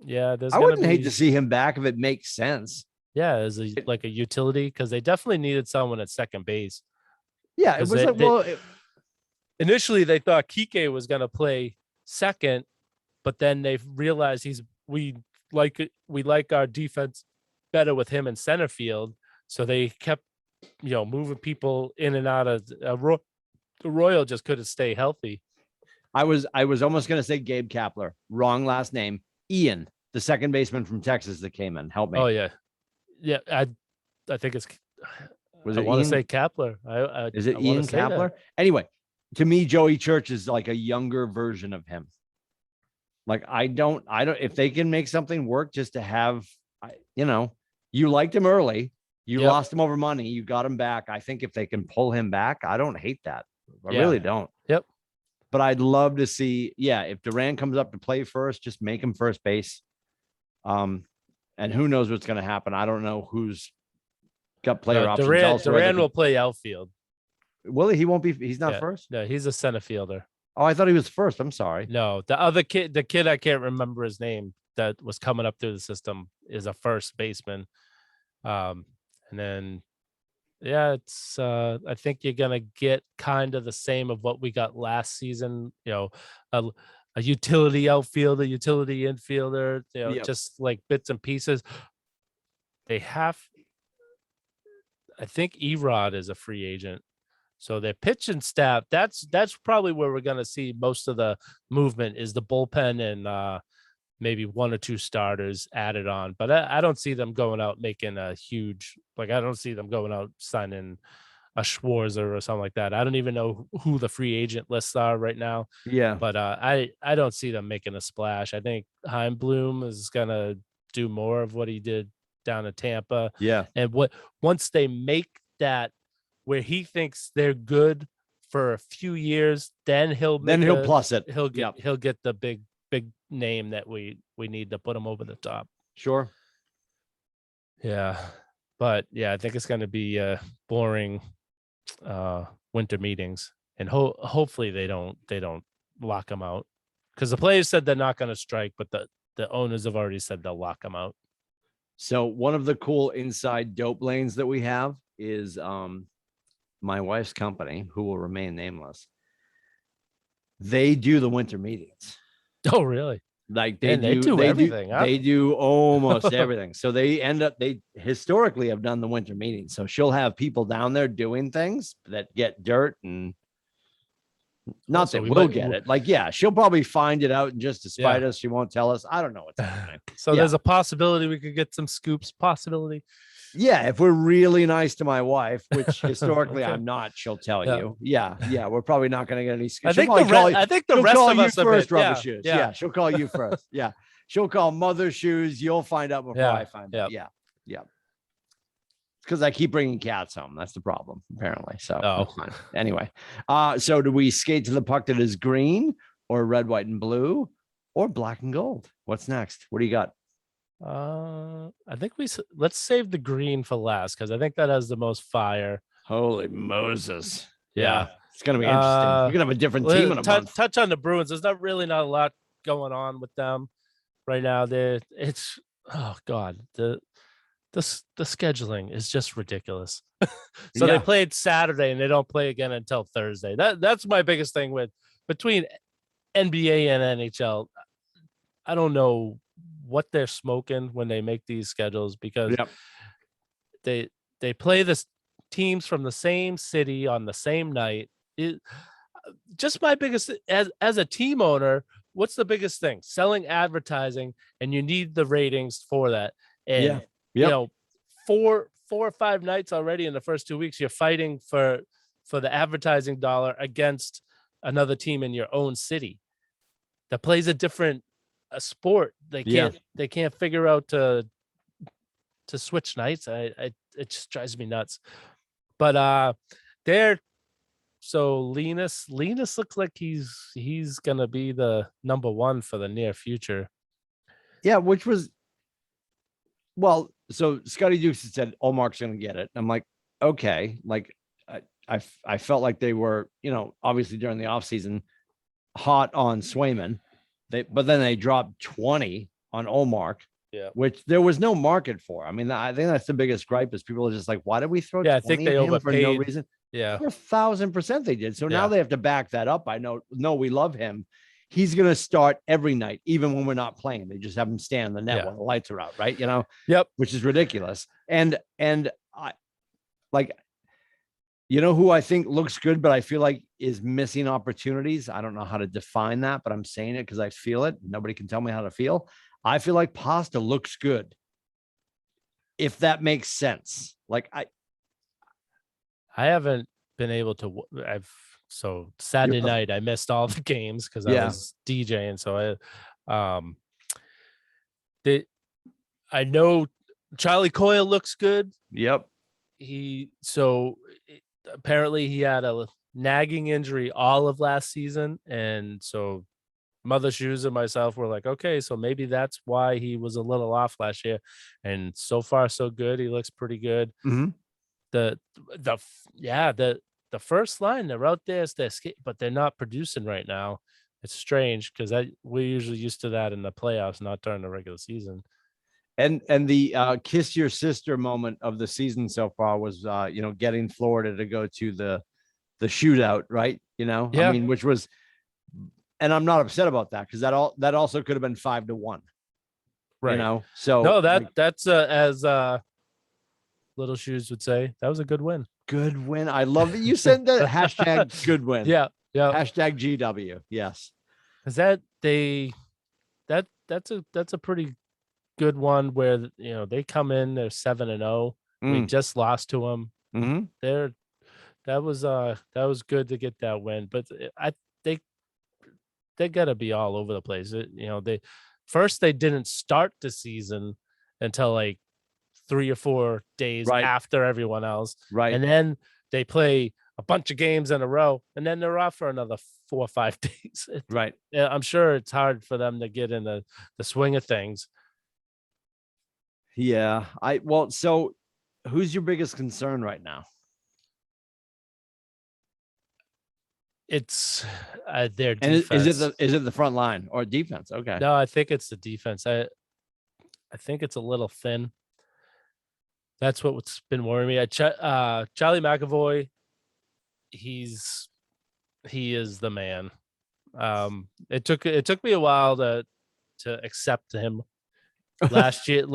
Yeah. I wouldn't hate to see him back if it makes sense. Yeah, as like a utility, because they definitely needed someone at second base. Yeah, it was initially they thought Kike was going to play second, but then they realized we like our defense better with him in center field. So they kept, moving people in and out of the Royal just couldn't stay healthy. I was almost going to say Gabe Kapler. Wrong last name. Ian, the second baseman from Texas that came in. Help me. Oh yeah. Yeah. I think it's, Was I it want to Ian? say Kapler. Is it I wanna Ian say that. Kapler? Anyway, to me, Joey Church is like a younger version of him. Like, I don't, if they can make something work just to have, you liked him early, you Yep. lost him over money, you got him back. I think if they can pull him back, I don't hate that. I Yeah. really don't. Yep. But I'd love to see, if Duran comes up to play first, just make him first base. And who knows what's going to happen. I don't know who's got player options elsewhere. Duran will play outfield. Will he? He won't be. He's not first. No, he's a center fielder. Oh, I thought he was first. I'm sorry. No, the other kid, I can't remember his name, that was coming up through the system, is a first baseman. And then, it's I think you're gonna get kind of the same of what we got last season. A utility outfielder, utility infielder. Yep. Just like bits and pieces. I think Erod is a free agent. So their pitching staff, that's probably where we're going to see most of the movement, is the bullpen and maybe one or two starters added on. But I don't see them going out making a huge, I don't see them going out signing a Schwarzer or something like that. I don't even know who the free agent lists are right now. Yeah. But I don't see them making a splash. I think Heimblum is going to do more of what he did down in Tampa. Yeah. And once they make that, where he thinks they're good for a few years, then he'll plus it. He'll get the big name that we need to put him over the top. Sure. Yeah. But yeah, I think it's going to be boring winter meetings, and hopefully they don't lock him out, because the players said they're not going to strike, but the owners have already said they'll lock him out. So one of the cool inside dope lanes that we have is my wife's company, who will remain nameless. They do the winter meetings. Oh, really? Like they do everything. They do almost everything. So they historically have done the winter meetings. So she'll have people down there doing things that get dirt, and not that we'll get it. Like, yeah, she'll probably find it out and just to spite us. She won't tell us. I don't know what's happening. So there's a possibility we could get some scoops. Possibility. Yeah, if we're really nice to my wife, which historically I'm not, she'll tell you. Yeah, we're probably not going to get any scoops. I think the rest of us first, Rubber Shoes. Yeah, she'll call you first. Yeah, she'll call Mother Shoes. You'll find out before I find out. Yeah. Because I keep bringing cats home. That's the problem, apparently. So anyway, so do we skate to the puck that is green, or red, white, and blue, or black and gold? What's next? What do you got? I think let's save the green for last, because I think that has the most fire. Holy Moses. Yeah. It's going to be interesting. You're going to have a different team in a month. Touch on the Bruins. There's not a lot going on with them right now. Oh God, the scheduling is just ridiculous. So they played Saturday and they don't play again until Thursday. That's my biggest thing between NBA and NHL. I don't know what they're smoking when they make these schedules, because they play the teams from the same city on the same night. Just my biggest, as a team owner, what's the biggest thing? Selling advertising, and you need the ratings for that. And four or five nights already in the first 2 weeks, you're fighting for the advertising dollar against another team in your own city that plays a different sport. They can't figure out to switch nights. It just drives me nuts. But so Linus looks like he's gonna be the number one for the near future. Yeah, which was so Scotty Dukes had said Olmark's gonna get it. I'm like, okay, like I felt like they were, obviously during the offseason hot on Swayman. But then they dropped 20 on Olmark, which there was no market for. I mean, I think that's the biggest gripe, is people are just like, why did we throw 20 I think they overpaid for no reason? Yeah, 1,000% they did. So now they have to back that up. I know, we love him. He's going to start every night, even when we're not playing. They just have him stand on the net while the lights are out, right? Yep. Which is ridiculous. And I like, you know who I think looks good, but I feel like is missing opportunities. I don't know how to define that, but I'm saying it because I feel it. Nobody can tell me how to feel. I feel like Pasta looks good. If that makes sense. Like I haven't been able to. So Saturday night I missed all the games because I was DJing. So I know Charlie Coyle looks good. Yep. Apparently he had a nagging injury all of last season, and so Mother Shoes and myself were like, okay, so maybe that's why he was a little off last year. And so far, so good. He looks pretty good. Mm-hmm. The first line, they're out there, but they're not producing right now. It's strange because we're usually used to that in the playoffs, not during the regular season. And the kiss your sister moment of the season so far was getting Florida to go to the shootout, right? I mean, which was, and I'm not upset about that because that also could have been 5-1. Right. So no, that's as Little Shoes would say, that was a good win. Good win. I love that you said that hashtag good win. Yeah. Hashtag GW. Yes. Is that's a pretty good one where they come in, they're 7-0. We just lost to them. Mm-hmm. That was good to get that win, but they gotta be all over the place. They didn't start the season until like 3 or 4 days after everyone else, right? And then they play a bunch of games in a row, and then they're off for another 4 or 5 days. Right. I'm sure it's hard for them to get in the swing of things. Yeah. So who's your biggest concern right now? It's their defense. And is it the front line or defense? Okay. No, I think it's the defense. I think it's a little thin. That's what's been worrying me. Charlie McAvoy, he is the man. It took me a while to accept him last year.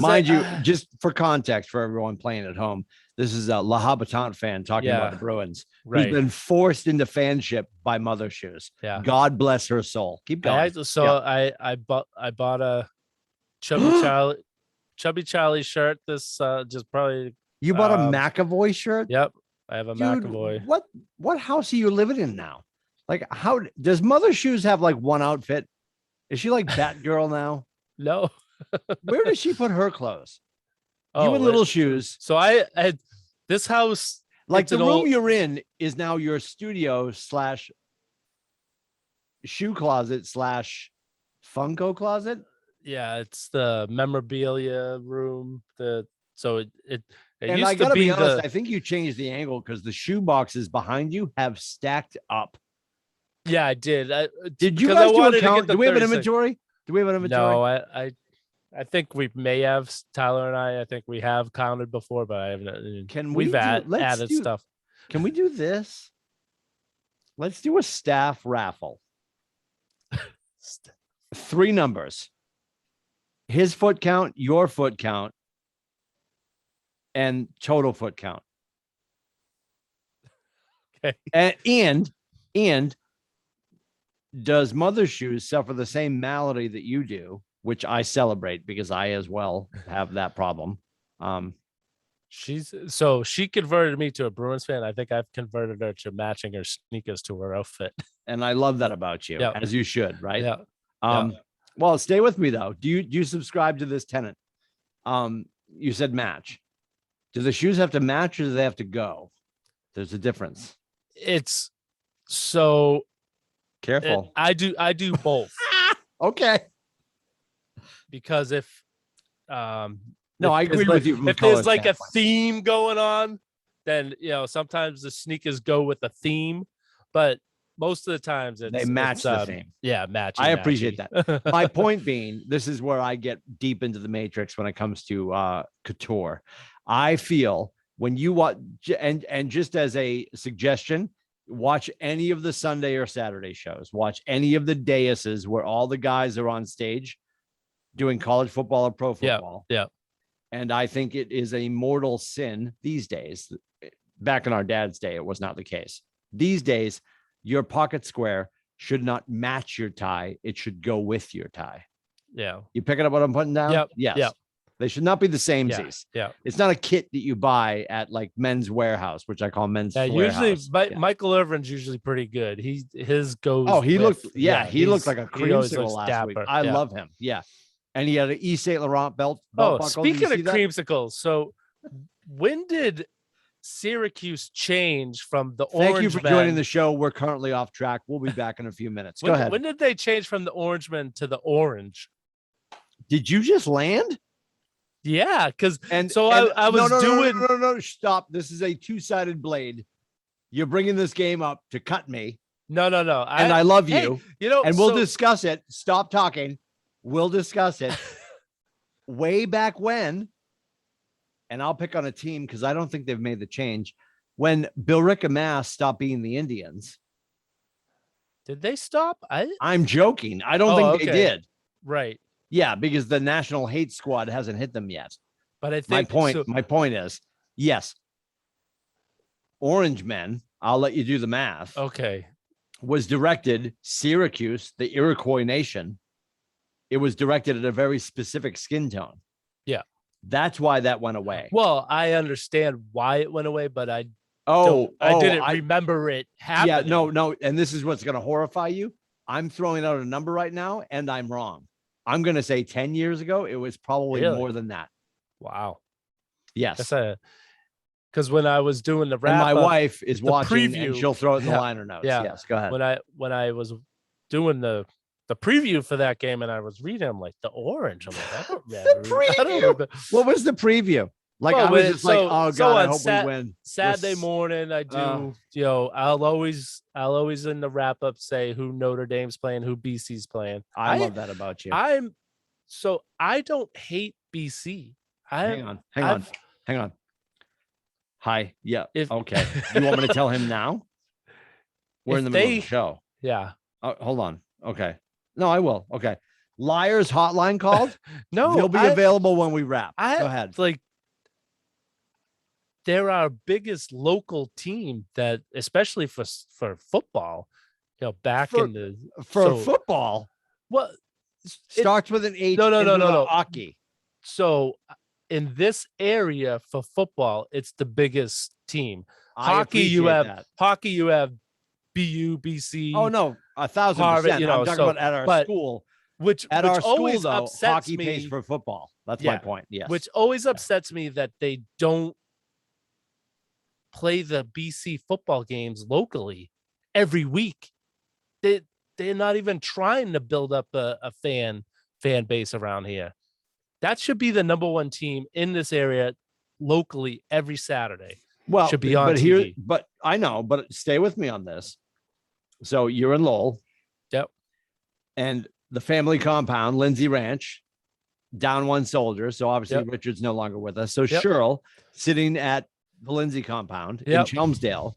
Mind you, just for context for everyone playing at home, this is a La Habitant fan talking about the Bruins, who's been forced into fanship by Mother Shoes. Yeah. God bless her soul. Keep going. I bought a Chubby Charlie shirt. This just probably. You bought a McAvoy shirt? Yep, I have a McAvoy. What house are you living in now? Like, how does Mother Shoes have like one outfit? Is she like Batgirl now? No. Where does she put her clothes? You and Little Shoes. So I had this house. Like the room you're in is now your studio / shoe closet / Funko closet. Yeah, it's the memorabilia room. And I gotta be honest, I think you changed the angle because the shoe boxes behind you have stacked up. Yeah, I did. Did you guys do a count? Do we have an inventory? No, I think we may have, Tyler and I think we have counted before, but I haven't. We've added stuff. Can we do this? Let's do a staff raffle. 3 numbers. His foot count, your foot count, and total foot count. Okay. And does Mother Shoes suffer the same malady that you do, which I celebrate because I as well have that problem. She converted me to a Bruins fan. I think I've converted her to matching her sneakers to her outfit. And I love that about you, as you should, right? Yeah. Well, stay with me though. Do you subscribe to this tenant? You said match. Do the shoes have to match or do they have to go? There's a difference. It's so careful. I do both. Okay. Because if I agree with you. If there's like a theme going on, then sometimes the sneakers go with the theme, but most of the times they match the theme. Yeah, match. I appreciate that. My point being, this is where I get deep into the matrix when it comes to couture. I feel when you watch, and just as a suggestion, watch any of the Sunday or Saturday shows. Watch any of the daises where all the guys are on stage doing college football or pro football. Yeah. And I think it is a mortal sin these days. Back in our dad's day, it was not the case. These days, your pocket square should not match your tie. It should go with your tie. Yeah. You picking up what I'm putting down? Yep. Yes. Yep. They should not be the same. Yeah. It's not a kit that you buy at like Men's Warehouse, which I call Men's Warehouse. Usually, Michael Irvin's usually pretty good. His goes. Oh, he with, looked. He looked like a creamsicle last week. I love him. Yeah, and he had an Yves Saint Laurent belt. Buckle. Speaking of creamsicles, so when did Syracuse change from the orange? Thank you for joining the show. We're currently off track. We'll be back in a few minutes. Go ahead. When did they change from the orange men to the orange? Did you just land? Yeah, because I was doing. No, stop. This is a two-sided blade. You're bringing this game up to cut me. No. And I love you. And we'll discuss it. Stop talking. We'll discuss it. Way back when, and I'll pick on a team because I don't think they've made the change. When Billerica Mass stopped being the Indians. Did they stop? I'm joking. I don't think they did. Right. Yeah, because the National Hate Squad hasn't hit them yet. But I think my point is, yes, Orange Men, I'll let you do the math. Okay. Was directed Syracuse, the Iroquois nation. It was directed at a very specific skin tone. Yeah. That's why that went away. Well, I understand why it went away, but I didn't remember it happening. Yeah, no. And this is what's going to horrify you. I'm throwing out a number right now, and I'm wrong. I'm going to say 10 years ago, it was probably more than that. Wow. Yes. Because when I was doing the wrap, my wife is watching, preview, and she'll throw it in the liner notes. Yeah. Yes, go ahead. When I was doing the preview for that game, and I was reading, I'm like, the orange. I'm like, I don't remember. The preview. What was the preview? Like, I was just oh God, I hope we win. Saturday morning, I do, I'll always in the wrap up say who Notre Dame's playing, who BC's playing. I love that about you. I don't hate BC. Hang on. Hi. Yeah. Okay. You want me to tell him now? We're in the middle of the show. Yeah. Hold on. Okay. No, I will. Okay. Liars hotline called. No, they'll be available when we wrap. Go ahead. Like, they're our biggest local team that, especially for football, football. Well, starts with an H. No. Hockey. So in this area for football, it's the biggest team. Hockey, you have BU, BC. Oh no, 1,000%. I'm talking about at our school. Which always upsets hockey me. pays for football. That's my point. Yes. Which always upsets me that they don't play the BC football games locally every week. They're not even trying to build up a fan base around here. That should be the number one team in this area locally every Saturday. Well, should be on TV. But I know, but stay with me on this. So you're in Lowell. Yep. And the family compound, Lindsay Ranch, down one soldier. So obviously Richard's no longer with us. So Cheryl sitting at the Lindsay compound in Chelmsdale,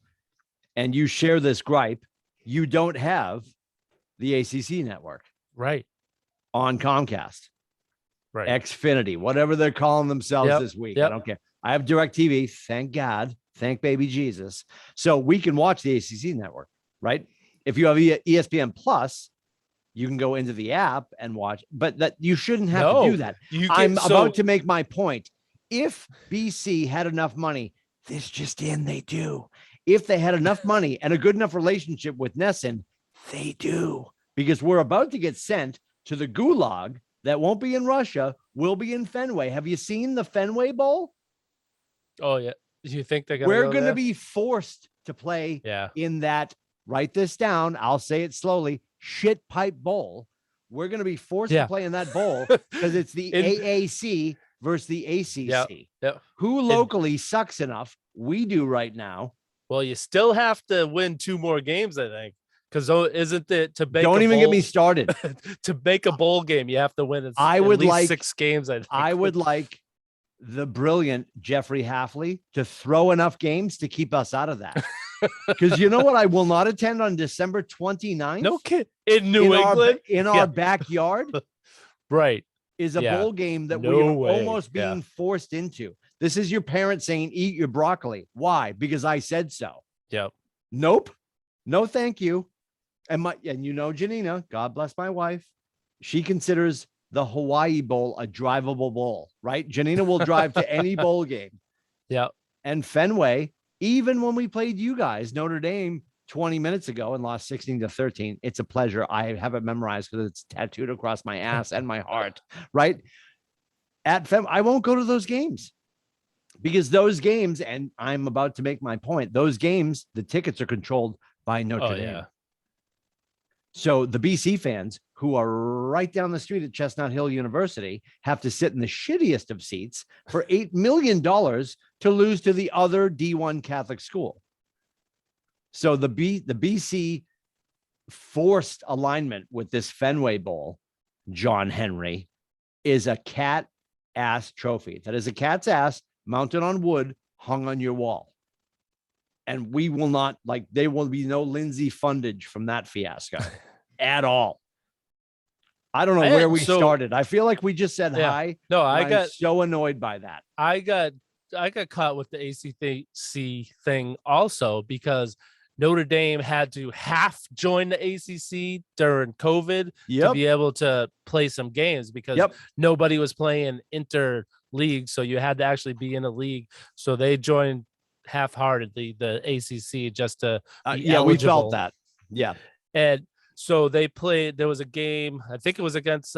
and you share this gripe. You don't have the ACC network. Right. On Comcast. Right. Xfinity, whatever they're calling themselves this week. I don't care. I have DirecTV. Thank God. Thank baby Jesus. So we can watch the ACC network, right? If you have ESPN Plus, you can go into the app and watch, but that you shouldn't have to do that. I'm about to make my point. If BC had enough money, this just in, they do. If they had enough money and a good enough relationship with Nesson, they do. Because we're about to get sent to the gulag that won't be in Russia, will be in Fenway. Have you seen the Fenway Bowl? Oh, yeah. You think they're going to We're going to be forced to play in that, write this down, I'll say it slowly, shit pipe bowl. We're going to be forced to play in that bowl because it's the AAC versus the ACC. Who locally sucks enough? We do right now. Well, you still have to win 2 more games, I think. Because isn't it to make? Don't even get me started. To make a bowl game, you have to win at least 6 games. I would like the brilliant Jeffrey Hafley to throw enough games to keep us out of that. Because you know what? I will not attend on December 29th. No kid in New England in our backyard. Right. is a Yeah. bowl game that we No are way. almost being forced into. This is your parents saying, eat your broccoli. Why? Because I said so. Yep. Nope. No, thank you. And you know, Janina, God bless my wife. She considers the Hawaii Bowl a drivable bowl, right? Janina will drive to any bowl game. Yep. And Fenway, even when we played you guys, Notre Dame 20 minutes ago and lost 16-13, it's a pleasure. I have it memorized because it's tattooed across my ass and my heart, right? At Fem, I won't go to those games because those games, and I'm about to make my point, those games, the tickets are controlled by Notre Dame. Yeah. So the BC fans who are right down the street at Chestnut Hill University have to sit in the shittiest of seats for $8 million to lose to the other D1 Catholic school. So the BC forced alignment with this Fenway Bowl, John Henry, is a cat ass trophy. That is a cat's ass mounted on wood, hung on your wall. And we will not, like, there will be no Lindsay fundage from that fiasco at all. I don't know where we started. I feel like we just said hi. No, I'm so annoyed by that. I got caught with the ACC thing also because Notre Dame had to half join the ACC during COVID to be able to play some games because nobody was playing inter-league. So you had to actually be in a league. So they joined half-heartedly the ACC just to be eligible. We felt that. Yeah. And so they played, there was a game, I think it was against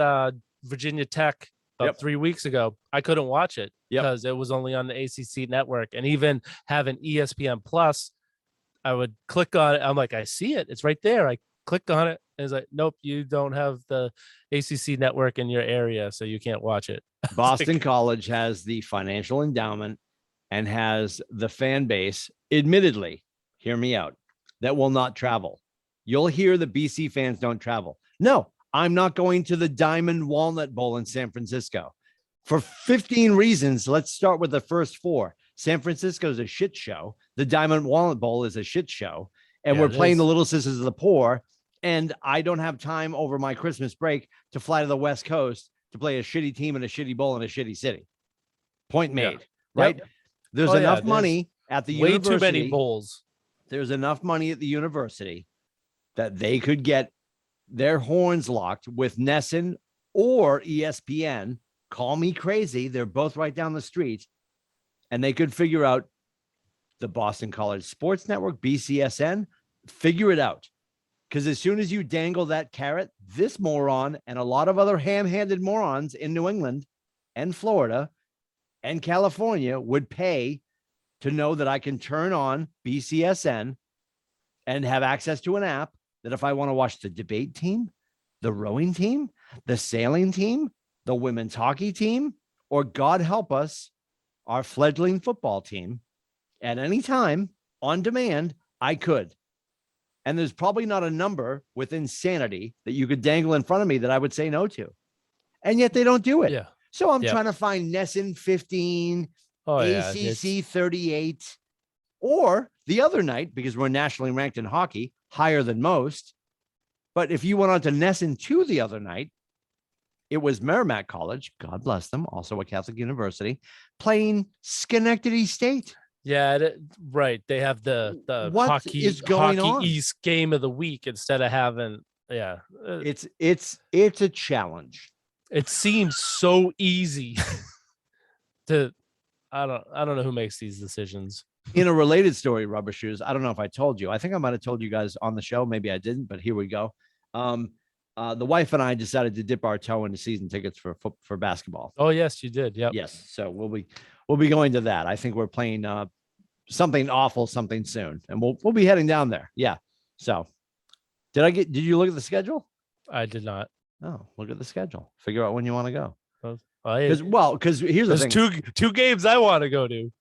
Virginia Tech about 3 weeks ago. I couldn't watch it because it was only on the ACC network. And even having ESPN Plus, I would click on it. I'm like, I see it. It's right there. I click on it. And it's like, nope, you don't have the ACC network in your area, so you can't watch it. Boston College has the financial endowment and has the fan base, admittedly, hear me out, that will not travel. You'll hear the BC fans don't travel. No, I'm not going to the Diamond Walnut Bowl in San Francisco for 15 reasons. Let's start with the first 4. San Francisco is a shit show. The Diamond Walnut Bowl is a shit show. And we're playing the Little Sisters of the Poor. And I don't have time over my Christmas break to fly to the West Coast to play a shitty team in a shitty bowl in a shitty city. Point made, right? There's enough money at the university. Way too many bowls. There's enough money at the university that they could get their horns locked with Nesson or ESPN. Call me crazy. They're both right down the street. And they could figure out the Boston College Sports Network, BCSN, figure it out. Because as soon as you dangle that carrot, this moron and a lot of other ham-handed morons in New England and Florida and California would pay to know that I can turn on BCSN and have access to an app that if I want to watch the debate team, the rowing team, the sailing team, the women's hockey team, or God help us, our fledgling football team, at any time on demand, I could. And there's probably not a number with insanity that you could dangle in front of me that I would say no to. And yet they don't do it. Yeah. So I'm trying to find Nesson 15, ACC 38, or the other night, because we're nationally ranked in hockey, higher than most. But if you went on to Nesson 2 the other night, it was Merrimack College, God bless them, also a Catholic university, playing Schenectady State. Yeah, right. They have the hockey East game of the week instead of having It's a challenge. It seems so easy to I don't know who makes these decisions. In a related story, Rubber Shoes, I don't know if I told you. I think I might have told you guys on the show. Maybe I didn't, but here we go. The wife and I decided to dip our toe into season tickets for basketball. Oh, yes, you did. Yep. Yes. So we'll be going to that. I think we're playing something awful, something soon, and we'll be heading down there. Yeah. So did you look at the schedule? I did not. Oh, look at the schedule. Figure out when you want to go. Because here's the thing. There's two games I want to go to.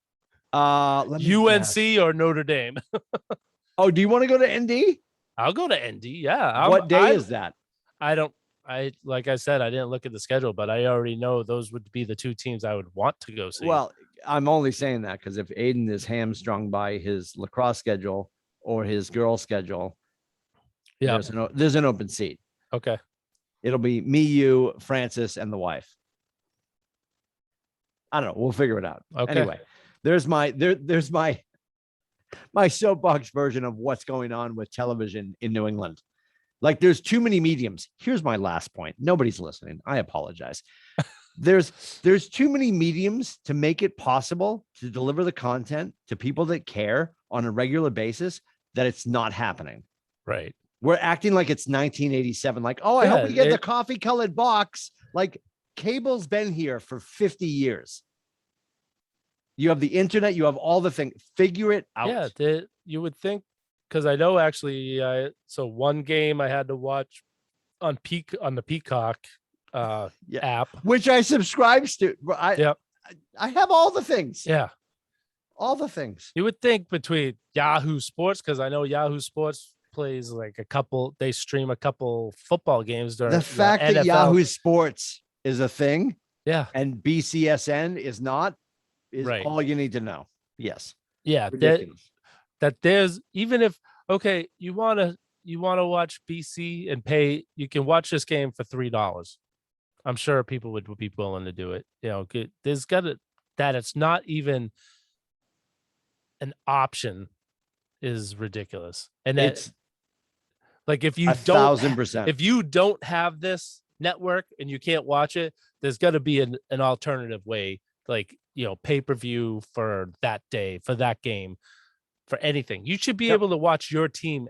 UNC or Notre Dame. Oh, do you want to go to ND? I'll go to ND. Yeah. What day is that? Like I said, I didn't look at the schedule, but I already know those would be the 2 teams I would want to go see. Well, I'm only saying that because if Aiden is hamstrung by his lacrosse schedule or his girl schedule, there's an open seat. Okay. It'll be me, you, Francis, and the wife. I don't know. We'll figure it out. Okay. Anyway, there's my soapbox version of what's going on with television in New England. Like there's too many mediums. Here's my last point. Nobody's listening. I apologize. There's too many mediums to make it possible to deliver the content to people that care on a regular basis that it's not happening. Right. We're acting like it's 1987. Like, oh, I hope we get the coffee colored box. Like cable's been here for 50 years. You have the internet, you have all the things. Figure it out. Yeah, you would think, because I know actually, so one game I had to watch on the Peacock app, which I subscribes to. I have all the things. Yeah, all the things. You would think between Yahoo Sports, because I know Yahoo Sports plays like they stream a couple football games during the fact that Yahoo Sports is a thing. Yeah, and BCSN is not. Is right. All you need to know. Yes. Yeah. That there's, even if, okay, you want to watch BC and pay, you can watch this game for $3. I'm sure people would be willing to do it. You know, there's that it's not even an option is ridiculous. And it's like, if you don't 1,000%, if you don't have this network and you can't watch it, there's got to be an alternative way, like, you know, pay-per-view for that day, for that game, for anything. You should be able to watch your team,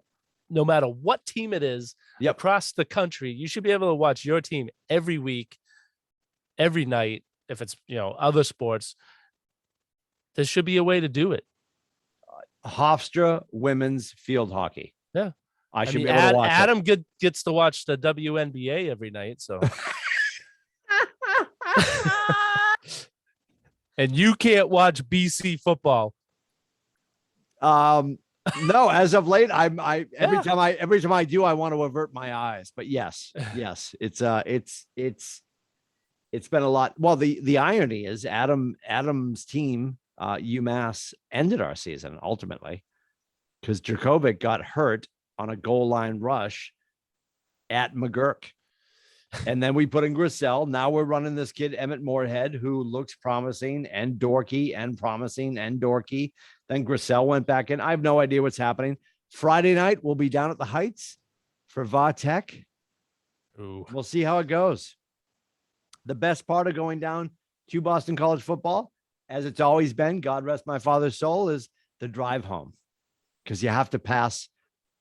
no matter what team it is, across the country. You should be able to watch your team every week, every night. If it's, you know, other sports, there should be a way to do it. Hofstra women's field hockey. Yeah. I should be able to watch Adam gets to watch the WNBA every night, so. And you can't watch BC football. No, as of late, every time I do, I want to avert my eyes. But yes, it's been a lot. Well, the irony is Adam's team, UMass, ended our season ultimately because Dracovic got hurt on a goal line rush at McGurk. And then we put in Grissel. Now we're running this kid, Emmett Moorhead, who looks promising and dorky and promising and dorky. Then Grissel went back in. I have no idea what's happening. Friday night, we'll be down at the Heights for VaTech. We'll see how it goes. The best part of going down to Boston College football, as it's always been, God rest my father's soul, is the drive home. Because you have to pass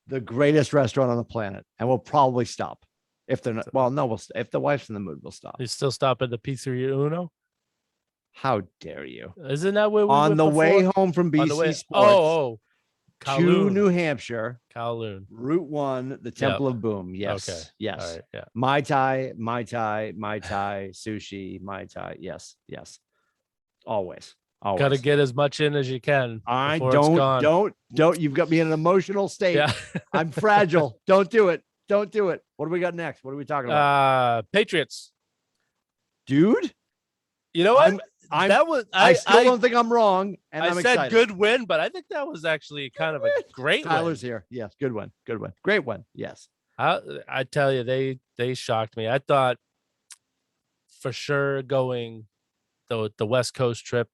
the greatest restaurant on the planet. And we'll probably stop. If they're not, well, no, if the wife's in the mood, we'll stop. You still stop at the Pizzeria Uno? How dare you? Isn't that where we on the way home from BC Sports to New Hampshire, Kowloon, Route 1, the Temple of Boom. Yes. Okay. Yes. All right. Yeah. Mai Tai, sushi, Mai Tai. Yes. Always. Got to get as much in as you can. I don't. You've got me in an emotional state. Yeah. I'm fragile. Don't do it. What do we got next? What are we talking about? Patriots. Dude. You know what? I still don't think I'm wrong. And I'm said excited. Good win, but I think that was actually kind of a great Tyler's win. here. Yes. Good one. Great one. Yes. I tell you, they shocked me. I thought for sure going the West Coast trip,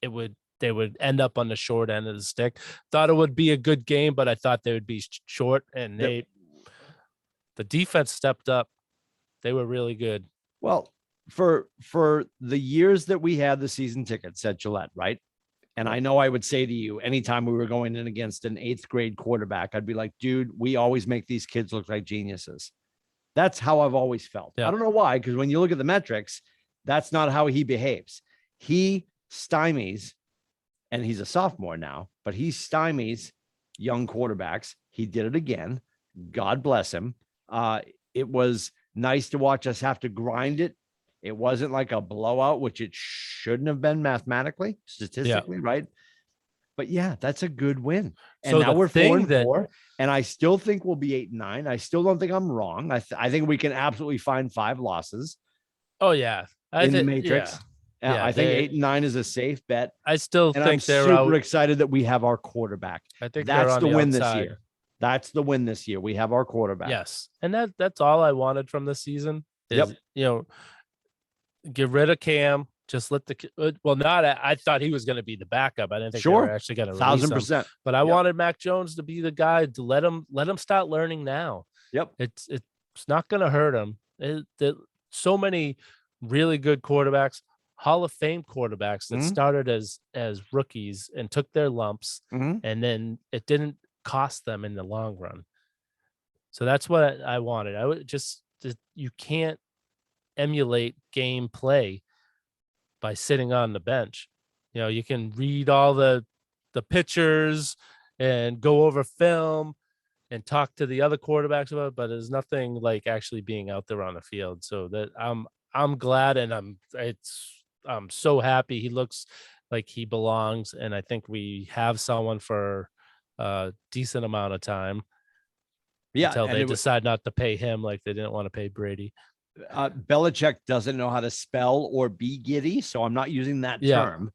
they would end up on the short end of the stick. Thought it would be a good game, but I thought they would be short, and the defense stepped up. They were really good. Well, for the years that we had the season tickets at Gillette, right? And I know I would say to you, anytime we were going in against an 8th grade quarterback, I'd be like, dude, we always make these kids look like geniuses. That's how I've always felt. Yeah. I don't know why, because when you look at the metrics, that's not how he behaves. He stymies, and he's a sophomore now, but he stymies young quarterbacks. He did it again. God bless him. It was nice to watch us have to grind it. It wasn't like a blowout, which it shouldn't have been mathematically, statistically, right? But yeah, that's a good win. And so now we're 4-4, that and I still think we'll be 8-9. I still don't think I'm wrong. I think we can absolutely find 5 losses. Oh yeah, in the matrix. Yeah, I think 8-9 is a safe bet. I still think I'm they're super excited that we have our quarterback. I think that's the win outside. this year. That's the win this year. We have our quarterback. Yes, and that's all I wanted from this season. Is, you know, get rid of Cam, just let well, not I thought he was going to be the backup. I didn't think they were Sure, actually going to release him. 1,000%. But I Yep. wanted Mac Jones to be the guy to let him start learning now. Yep. It's not going to hurt him. So many really good quarterbacks, Hall of Fame quarterbacks that started as rookies and took their lumps, and then it didn't cost them in the long run. So that's what I wanted. I would just you can't emulate gameplay by sitting on the bench. You know, you can read all the pictures and go over film and talk to the other quarterbacks about it, but there's nothing like actually being out there on the field. So that I'm glad, and I'm so happy. He looks like he belongs, and I think we have someone for a decent amount of time. Yeah, until they decide not to pay him like they didn't want to pay Brady. Belichick doesn't know how to spell or be giddy, so I'm not using that term.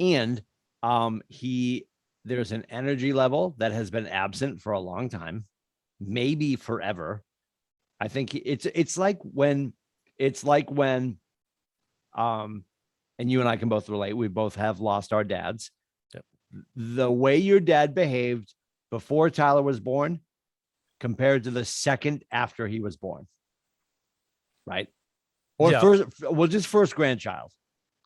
And there's an energy level that has been absent for a long time, maybe forever. I think it's like when and you and I can both relate. We both have lost our dads. Yep. The way your dad behaved before Tyler was born compared to the second after he was born. Right. Or first grandchild.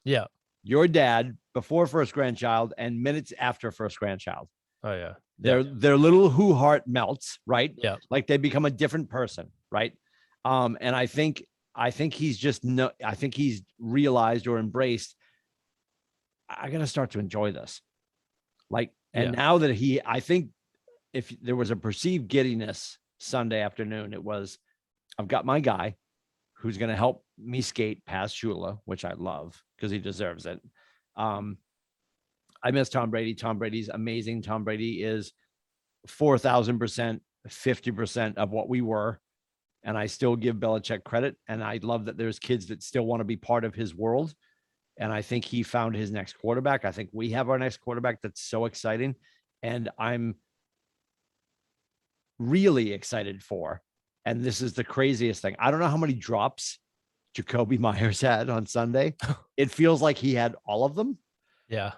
Yeah. Your dad before first grandchild and minutes after first grandchild. Oh yeah. Their little who heart melts, right? Yeah. Like they become a different person, right? And I think he's realized or embraced, I got to start to enjoy this. Like, and now that I think if there was a perceived giddiness Sunday afternoon, it was, I've got my guy who's going to help me skate past Shula, which I love because he deserves it. I miss Tom Brady. Tom Brady's amazing. Tom Brady is 4,000%, 50% of what we were. And I still give Belichick credit. And I love that there's kids that still want to be part of his world. And I think he found his next quarterback. I think we have our next quarterback. That's so exciting. And I'm really excited for, and this is the craziest thing. I don't know how many drops Jacoby Myers had on Sunday. It feels like he had all of them. Yeah.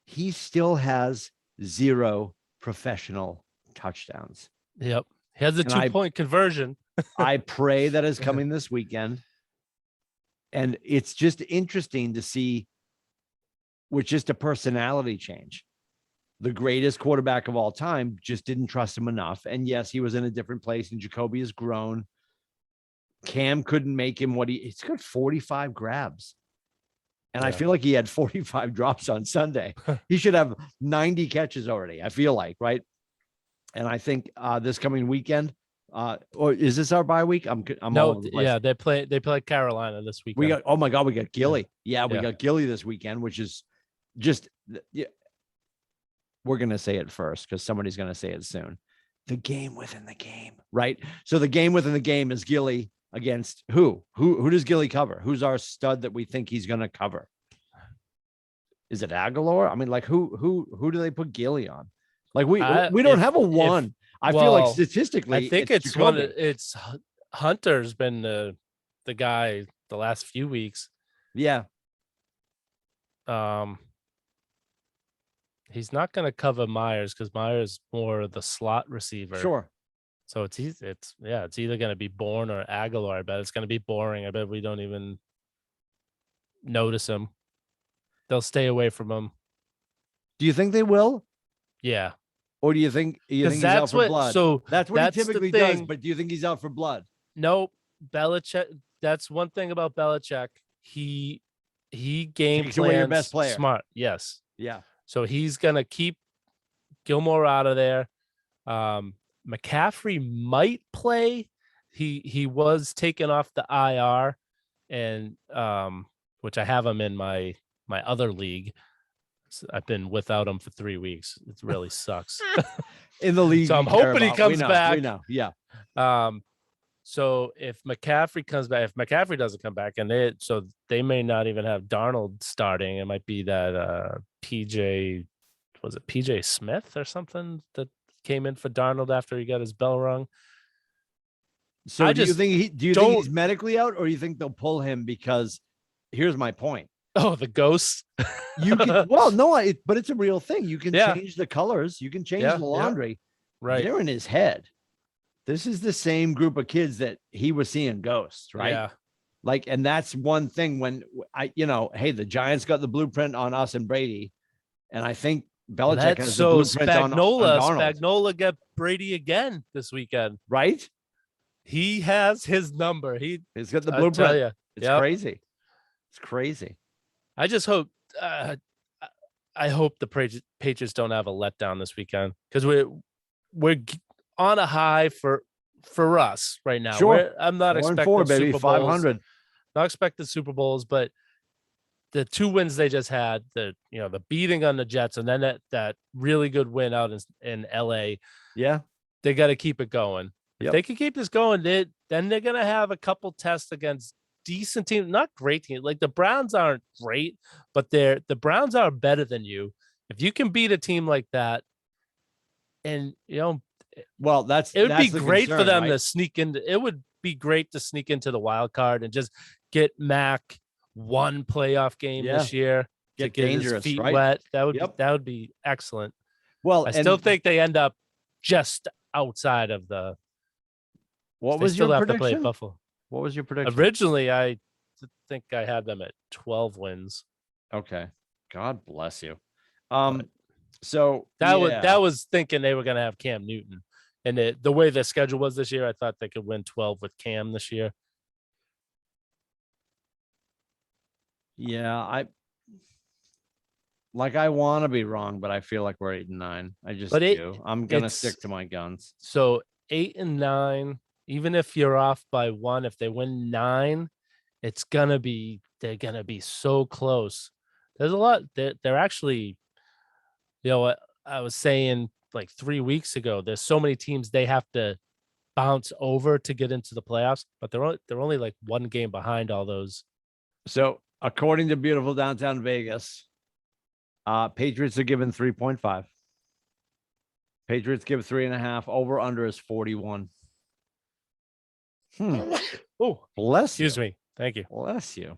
He still has 0 professional touchdowns. Yep. He has a 2-point conversion. I pray that is coming this weekend. And it's just interesting to see with just a personality change. The greatest quarterback of all time just didn't trust him enough. And yes, he was in a different place and Jacoby has grown. Cam couldn't make him he's got 45 grabs. And I feel like he had 45 drops on Sunday. He should have 90 catches already, I feel like, right? And I think this coming weekend, or is this our bye week? I'm all over the place. They play Carolina this weekend. We got Gilly. Yeah, we got Gilly this weekend, which is just, we're going to say it first because somebody's going to say it soon. The game within the game, right? So the game within the game is Gilly against who? Who does Gilly cover? Who's our stud that we think he's going to cover? Is it Aguilar? I mean, like who do they put Gilly on? Like we don't have a one. I feel like statistically, I think it's Hunter's been the guy the last few weeks. Yeah. He's not going to cover Myers because Myers more the slot receiver. Sure. So it's either going to be Bourne or Aguilar. I bet it's going to be boring. I bet we don't even notice him. They'll stay away from him. Do you think they will? Yeah. Or do you think he's out for blood? So that's what he typically does. But do you think he's out for blood? Nope. Belichick. That's one thing about Belichick. He game takes away your best player. Smart. Yes. Yeah. So he's gonna keep Gilmore out of there. McCaffrey might play. He was taken off the IR, and which I have him in my other league. So I've been without him for 3 weeks. It really sucks. In the league, so I'm hoping he comes back. We know, yeah. So if McCaffrey comes back, if McCaffrey doesn't come back, and they may not even have Darnold starting. It might be that PJ Smith or something that came in for Darnold after he got his bell rung. So do you think he's medically out, or you think they'll pull him? Because here's my point. Oh, the ghosts. You can, well, no, but it's a real thing. You can Yeah. change the colors. You can change Yeah, the yeah. laundry. Right. They're in his head. This is the same group of kids that he was seeing ghosts, right? Yeah. Like, and that's one thing when hey, the Giants got the blueprint on us and Brady. And I think Belichick Let's has the so blueprint on Darnold, Spagnola get Brady again this weekend. right? He has his number. He's got the I tell blueprint. you, It's crazy. It's crazy. I just hope. I hope the Patriots don't have a letdown this weekend because we're on a high for us right now. Sure. I'm not 4-4, expecting baby. Super Bowls. 500. Not expecting Super Bowls, but the 2 wins they just had, the beating on the Jets, and then that really good win out in LA. Yeah. They got to keep it going. If Yep. they can keep this going, then they're gonna have a couple tests against decent teams, not great teams. Like the Browns aren't great, but the Browns are better than you. If you can beat a team like that, and Well, it would be the great concern, for them right? to sneak into. It would be great to sneak into the wild card and just get Mac one playoff game Yeah. this year to Get get his dangerous, feet right? wet. That Yep. would be excellent. Well, I and still think they end up just outside of the. what They was still your have to play prediction? Buffalo. What was your prediction? Originally, I think I had them at 12 wins. Okay. God bless you. But So that was thinking they were going to have Cam Newton, and the way the schedule was this year, I thought they could win 12 with Cam this year. Yeah, I want to be wrong, but I feel like we're 8-9. I just do. I'm gonna stick to my guns. So 8 and 9, even if you're off by 1, if they win 9, they're gonna be so close. There's a lot. They're actually, what I was saying like 3 weeks ago. There's so many teams they have to bounce over to get into the playoffs, but they're only like 1 game behind all those. So according to beautiful downtown Vegas, Patriots are given 3.5. Patriots give 3.5. Over under is 41. Oh, bless you. Excuse me. Thank you. Bless you.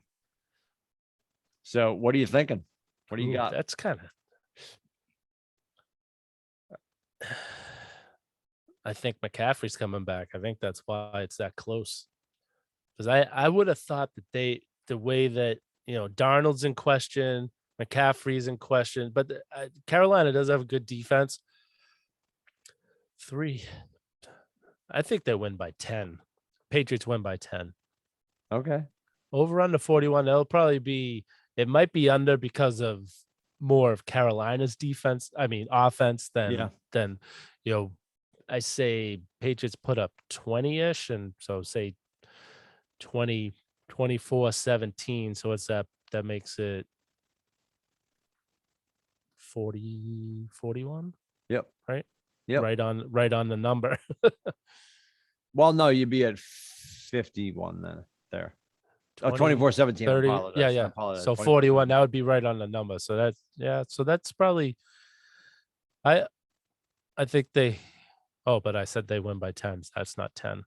So what are you thinking? What do you got? That's kind of. I think McCaffrey's coming back. I think that's why it's that close. Because I would have thought that the way that Darnold's in question, McCaffrey's in question, but Carolina does have a good defense. 3. I think they win by 10. Patriots win by 10. Okay. Over under 41. It might be under because of more of Carolina's defense. I mean, offense than I say Patriots put up 20-ish, and so say 20, 24-17. So what's that? That makes it 40, 41. Yep. Right. Yep. Right on the number. Well, no, you'd be at 51 then there. 24-17. 30, I apologize. So 41, that would be right on the number. So that's probably I think but I said they win by 10. So that's not 10.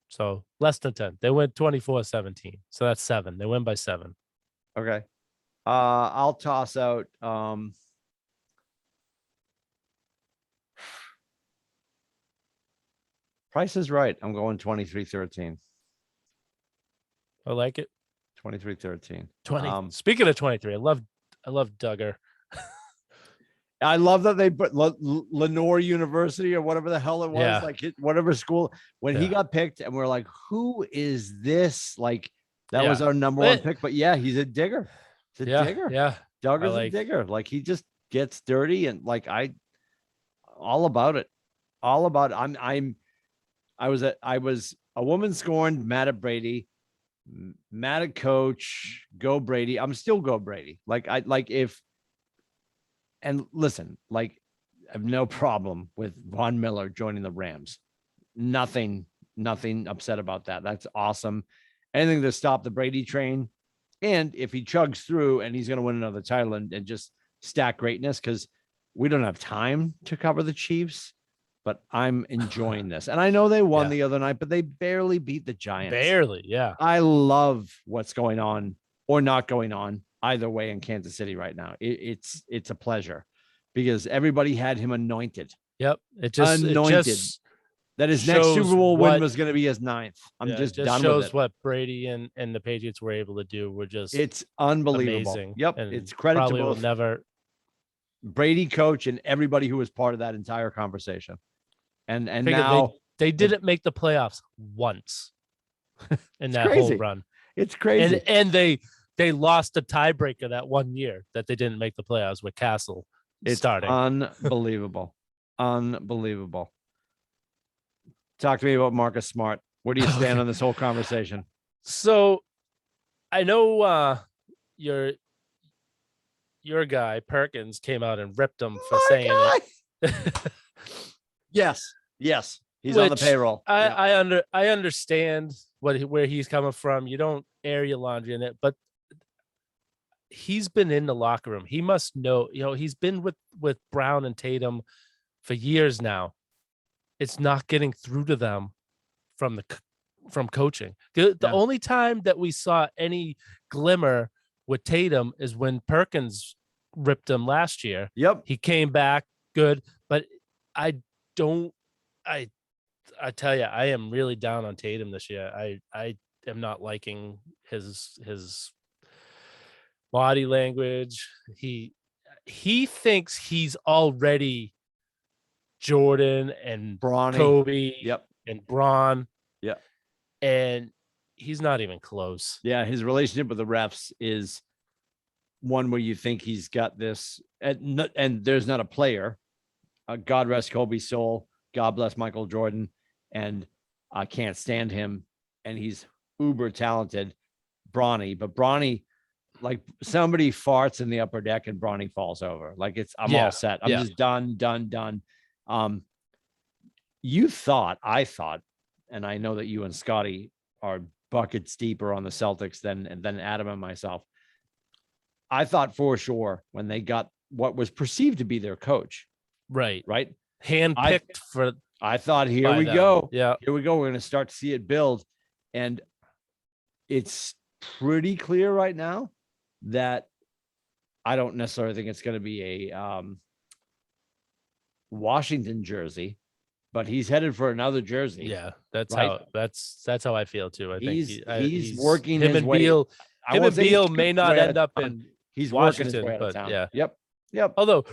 So less than 10. They win 24-17. So that's 7. They win by 7. Okay. I'll toss out Price is Right. I'm going 23-13. I like it. 23-13. 20. Speaking of 23, I love Duggar. I love that they put Lenore University or whatever the hell it was, like whatever school, when he got picked, and we're like, who is this? Like, that was our number one pick. But yeah, he's a digger. He's a digger. Yeah. Duggar's a digger. Like, he just gets dirty, and like, all about it. All about it. I was a woman scorned, mad at Brady, mad at coach, go Brady. I'm still go Brady. And listen, I have no problem with Von Miller joining the Rams. Nothing upset about that. That's awesome. Anything to stop the Brady train. And if he chugs through and he's going to win another title and just stack greatness, because we don't have time to cover the Chiefs, but I'm enjoying this. And I know they won the other night, but they barely beat the Giants. Barely, yeah. I love what's going on or not going on either way in Kansas City right now. It's a pleasure because everybody had him anointed. Yep. It Anointed. just That his next shows Super Bowl win what was going to be his 9th. I'm it just just done with shows it. what Brady and the Patriots were able to do. We're just It's unbelievable. amazing. Yep. And It's credit to probably will both never. Brady, coach, and everybody who was part of that entire conversation. And Figure now they didn't make the playoffs once in that whole crazy. run. It's crazy. And they lost a tiebreaker that one year that they didn't make the playoffs with Castle It's starting. unbelievable. Unbelievable. Talk to me about Marcus Smart. Where do you stand on this whole conversation? So I know your guy Perkins came out and ripped him for saying it. Yes. He's on the Which payroll. I understand where he's coming from. You don't air your laundry in it, but he's been in the locker room. He must know, he's been with Brown and Tatum for years now. It's not getting through to them from coaching. The only time that we saw any glimmer with Tatum is when Perkins ripped him last year. Yep. He came back good, but I tell you, I am really down on Tatum this year. I am not liking his body language. He thinks he's already Jordan and Bronny. Kobe. Yep. And Braun. Yep. And he's not even close. Yeah, his relationship with the refs is one where you think he's got this, and there's not a player. God rest Kobe's soul. God bless Michael Jordan. And I can't stand him. And he's uber talented, Bronny. But Bronny, like somebody farts in the upper deck and Bronny falls over. Like I'm all set. I'm just done. I thought, and I know that you and Scotty are buckets deeper on the Celtics than Adam and myself. I thought for sure when they got what was perceived to be their coach. Right. Handpicked for. I thought, here we go. Yeah. Here we go. We're going to start to see it build. And it's pretty clear right now that I don't necessarily think it's going to be a Washington jersey, but he's headed for another jersey. Yeah, that's how I feel too. I think he's working his way. Beal may not end up in he's Washington, working his way out of but town. yeah. Yep. Although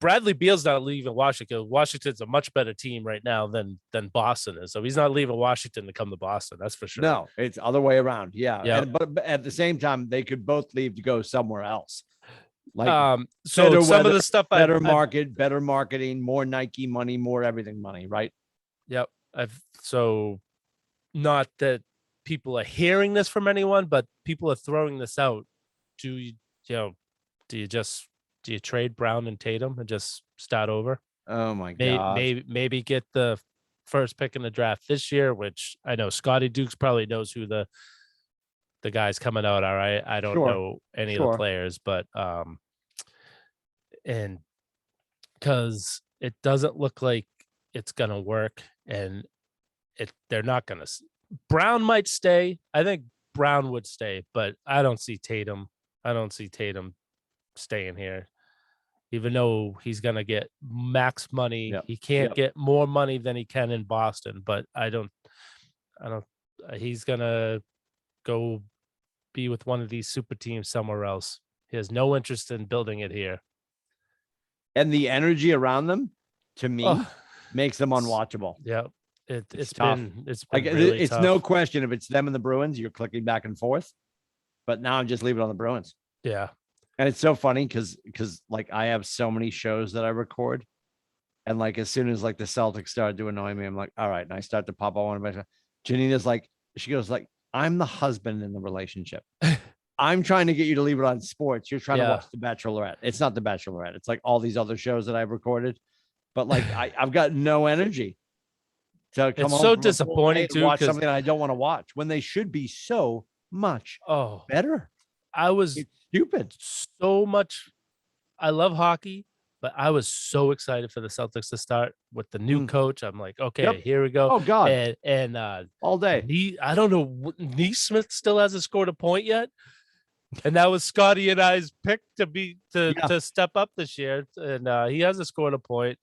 Bradley Beal's not leaving Washington. Washington's a much better team right now than Boston is. So he's not leaving Washington to come to Boston. That's for sure. No, it's other way around. Yeah. But at the same time, they could both leave to go somewhere else. Like so some of the stuff better marketing, more Nike money, more everything money, right? Yep. So not that people are hearing this from anyone, but people are throwing this out. Do you trade Brown and Tatum and just start over? Oh my God. Maybe get the first pick in the draft this year, which I know Scotty Dukes probably knows who the guys coming out are. I don't know any of the players, but and because it doesn't look like it's gonna work, and they're not gonna. Brown might stay. I think Brown would stay, but I don't see Tatum staying here. Even though he's going to get max money, he can't get more money than he can in Boston, but he's going to go be with one of these super teams somewhere else. He has no interest in building it here. And the energy around them, to me, makes them unwatchable. Yeah. It's tough. It's been really it's tough. No question if it's them and the Bruins, you're clicking back and forth. But now I'm just leaving it on the Bruins. Yeah. And it's so funny because like I have so many shows that I record. And like as soon as like the Celtics started to annoy me, I'm like, all right. And I start to pop on one. Janina's like, she goes like, I'm the husband in the relationship. I'm trying to get you to leave it on sports. You're trying to watch The Bachelorette. It's not The Bachelorette. It's like all these other shows that I've recorded. But like I've got no energy to come home. It's so disappointing to watch something I don't want to watch when they should be so much better. It's stupid. So much. I love hockey, but I was so excited for the Celtics to start with the new coach. I'm like, okay, here we go. Oh God. And all day. I don't know. Neesmith still hasn't scored a point yet. And that was Scotty and I's pick to Yeah. to step up this year, and he hasn't scored a point.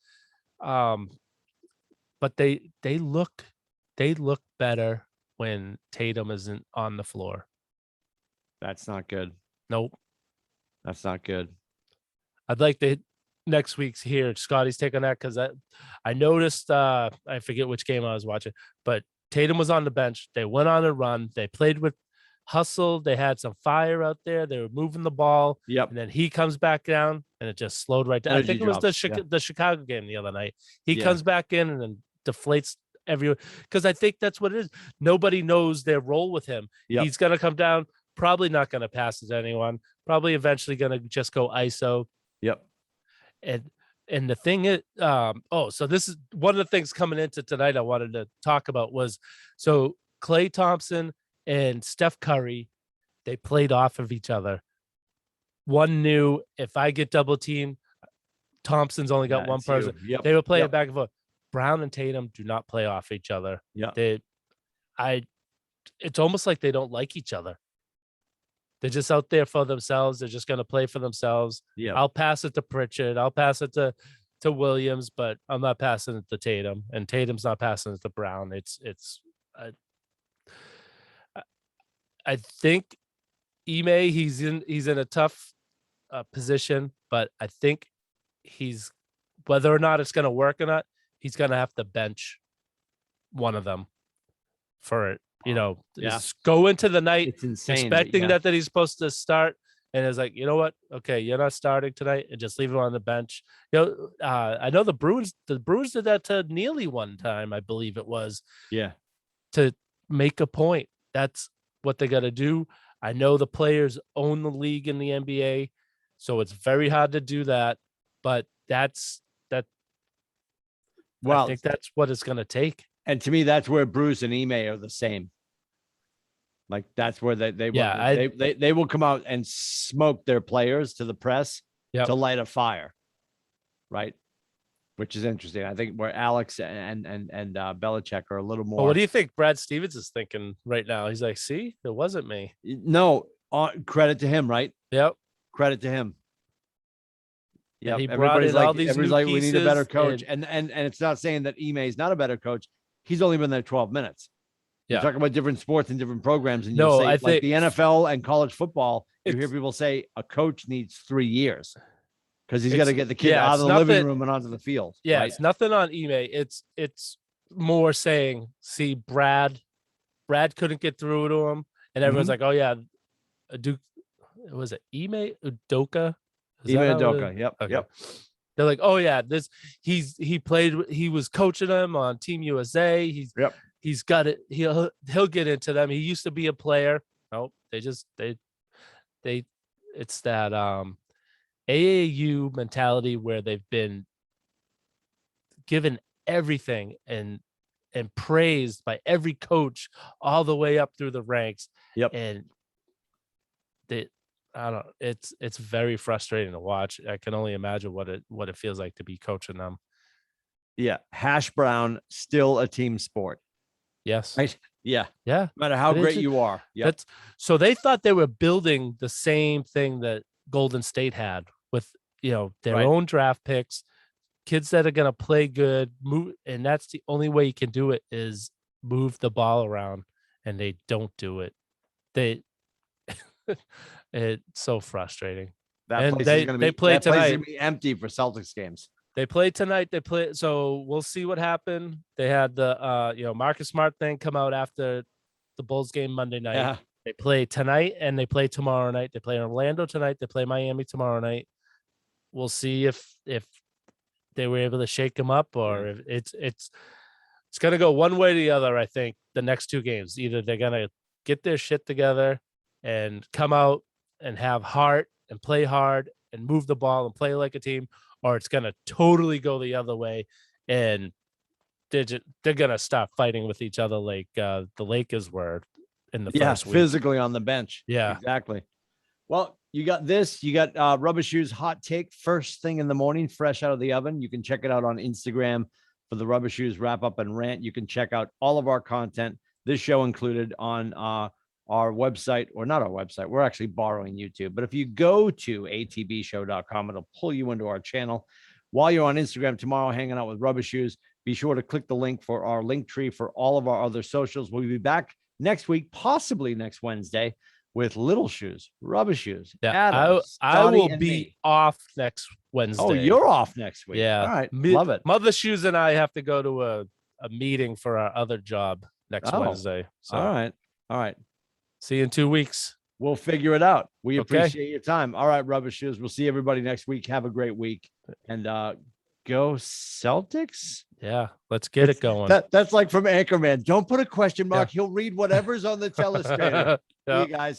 But they look better when Tatum isn't on the floor. That's not good. Nope. That's not good. I'd like to next week's here. Scotty's take on that because I noticed I forget which game I was watching, but Tatum was on the bench. They went on a run. They played with hustle. They had some fire out there. They were moving the ball. Yep. And then he comes back down and it just slowed right down. I think it was drops. the Chicago game the other night. He Yeah. comes back in and then deflates everyone because I think that's what it is. Nobody knows their role with him. Yep. He's going to come down, probably not going to pass it to anyone, probably eventually going to just go ISO. Yep. And the thing is, so this is one of the things coming into tonight I wanted to talk about was, so Klay Thompson and Steph Curry, they played off of each other. One knew if I get double teamed, Thompson's only got one person. Yep. They were playing back and forth. Brown and Tatum do not play off each other. Yeah. It's almost like they don't like each other. They're just out there for themselves. They're just going to play for themselves. Yeah. I'll pass it to Pritchard. I'll pass it to Williams, but I'm not passing it to Tatum, and Tatum's not passing it to Brown. I think Ime, he's in a tough position, but I think he's, whether or not it's going to work or not, he's going to have to bench one of them for it. Just go into the night It's insane, expecting that he's supposed to start, and it's like, you know what? Okay, you're not starting tonight, and just leave him on the bench. I know the Bruins did that to Neely one time, I believe it was. Yeah. To make a point. That's what they got to do. I know the players own the league in the NBA, so it's very hard to do that, but that's that. Well, I think that's what it's going to take. And to me, that's where Bruce and Ime are the same. Like that's where they will come out and smoke their players to the press to light a fire, right? Which is interesting. I think where Alex and Belichick are a little more. Well, what do you think Brad Stevens is thinking right now? He's like, see, it wasn't me. No, credit to him, right? Yep. Credit to him. Yeah, everybody's like, we need a better coach, and it's not saying that Ime is not a better coach. He's only been there 12 minutes. Yeah. You're talking about different sports and different programs, and I think like the NFL and college football, you hear people say a coach needs 3 years because he's got to get the kid out of the living room and onto the field. Yeah, right? It's nothing on Ime. It's more saying, see, Brad couldn't get through to him, and everyone's like, oh yeah, was it Ime Udoka? Ime Udoka. Yep. Okay. Yep. They're like, oh yeah, he was coaching them on Team USA. He's got it. He'll get into them. He used to be a player. Nope. It's that AAU mentality where they've been given everything and praised by every coach all the way up through the ranks. Yep. And I don't. It's very frustrating to watch. I can only imagine what it feels like to be coaching them. Yeah, hash brown still a team sport. Yes. Right. Yeah. Yeah. No matter how great you are. Yeah. So they thought they were building the same thing that Golden State had with their own draft picks, kids that are gonna play good, move, and that's the only way you can do it is move the ball around, and they don't do it. It's so frustrating. That place is going to be empty for Celtics games. They play tonight. So we'll see what happened. They had the Marcus Smart thing come out after the Bulls game Monday night. Yeah. They play tonight and they play tomorrow night. They play Orlando tonight. They play Miami tomorrow night. We'll see if they were able to shake them up or if it's going to go one way or the other. I think the next 2 games, either they're going to get their shit together and come out and have heart and play hard and move the ball and play like a team, or it's going to totally go the other way and they're going to start fighting with each other like the Lakers were in the first week. Physically on the bench. Yeah, exactly. Well, you got this. You got Rubber Shoes hot take first thing in the morning, fresh out of the oven. You can check it out on Instagram for the Rubber Shoes wrap up and rant. You can check out all of our content, this show included, on our website, or not our website, we're actually borrowing YouTube, but if you go to atbshow.com, it'll pull you into our channel. While you're on Instagram tomorrow hanging out with Rubber Shoes, be sure to click the link for our link tree for all of our other socials. We'll be back next week, possibly next Wednesday, with Little Shoes, Rubber Shoes. Yeah, Adam, I Scotty, will and be me. off next Wednesday. Oh, you're off next week. Yeah. All right. Love it. Mother Shoes and I have to go to a meeting for our other job next Wednesday. So All right. All right. see you in 2 weeks. We'll figure it out. We Okay. appreciate your time. All right, Rubber Shoes. We'll see everybody next week. Have a great week. And go Celtics. Yeah, let's get it going. That's like from Anchorman. Don't put a question mark. He'll read whatever's on the telestrator. See Yeah. you guys.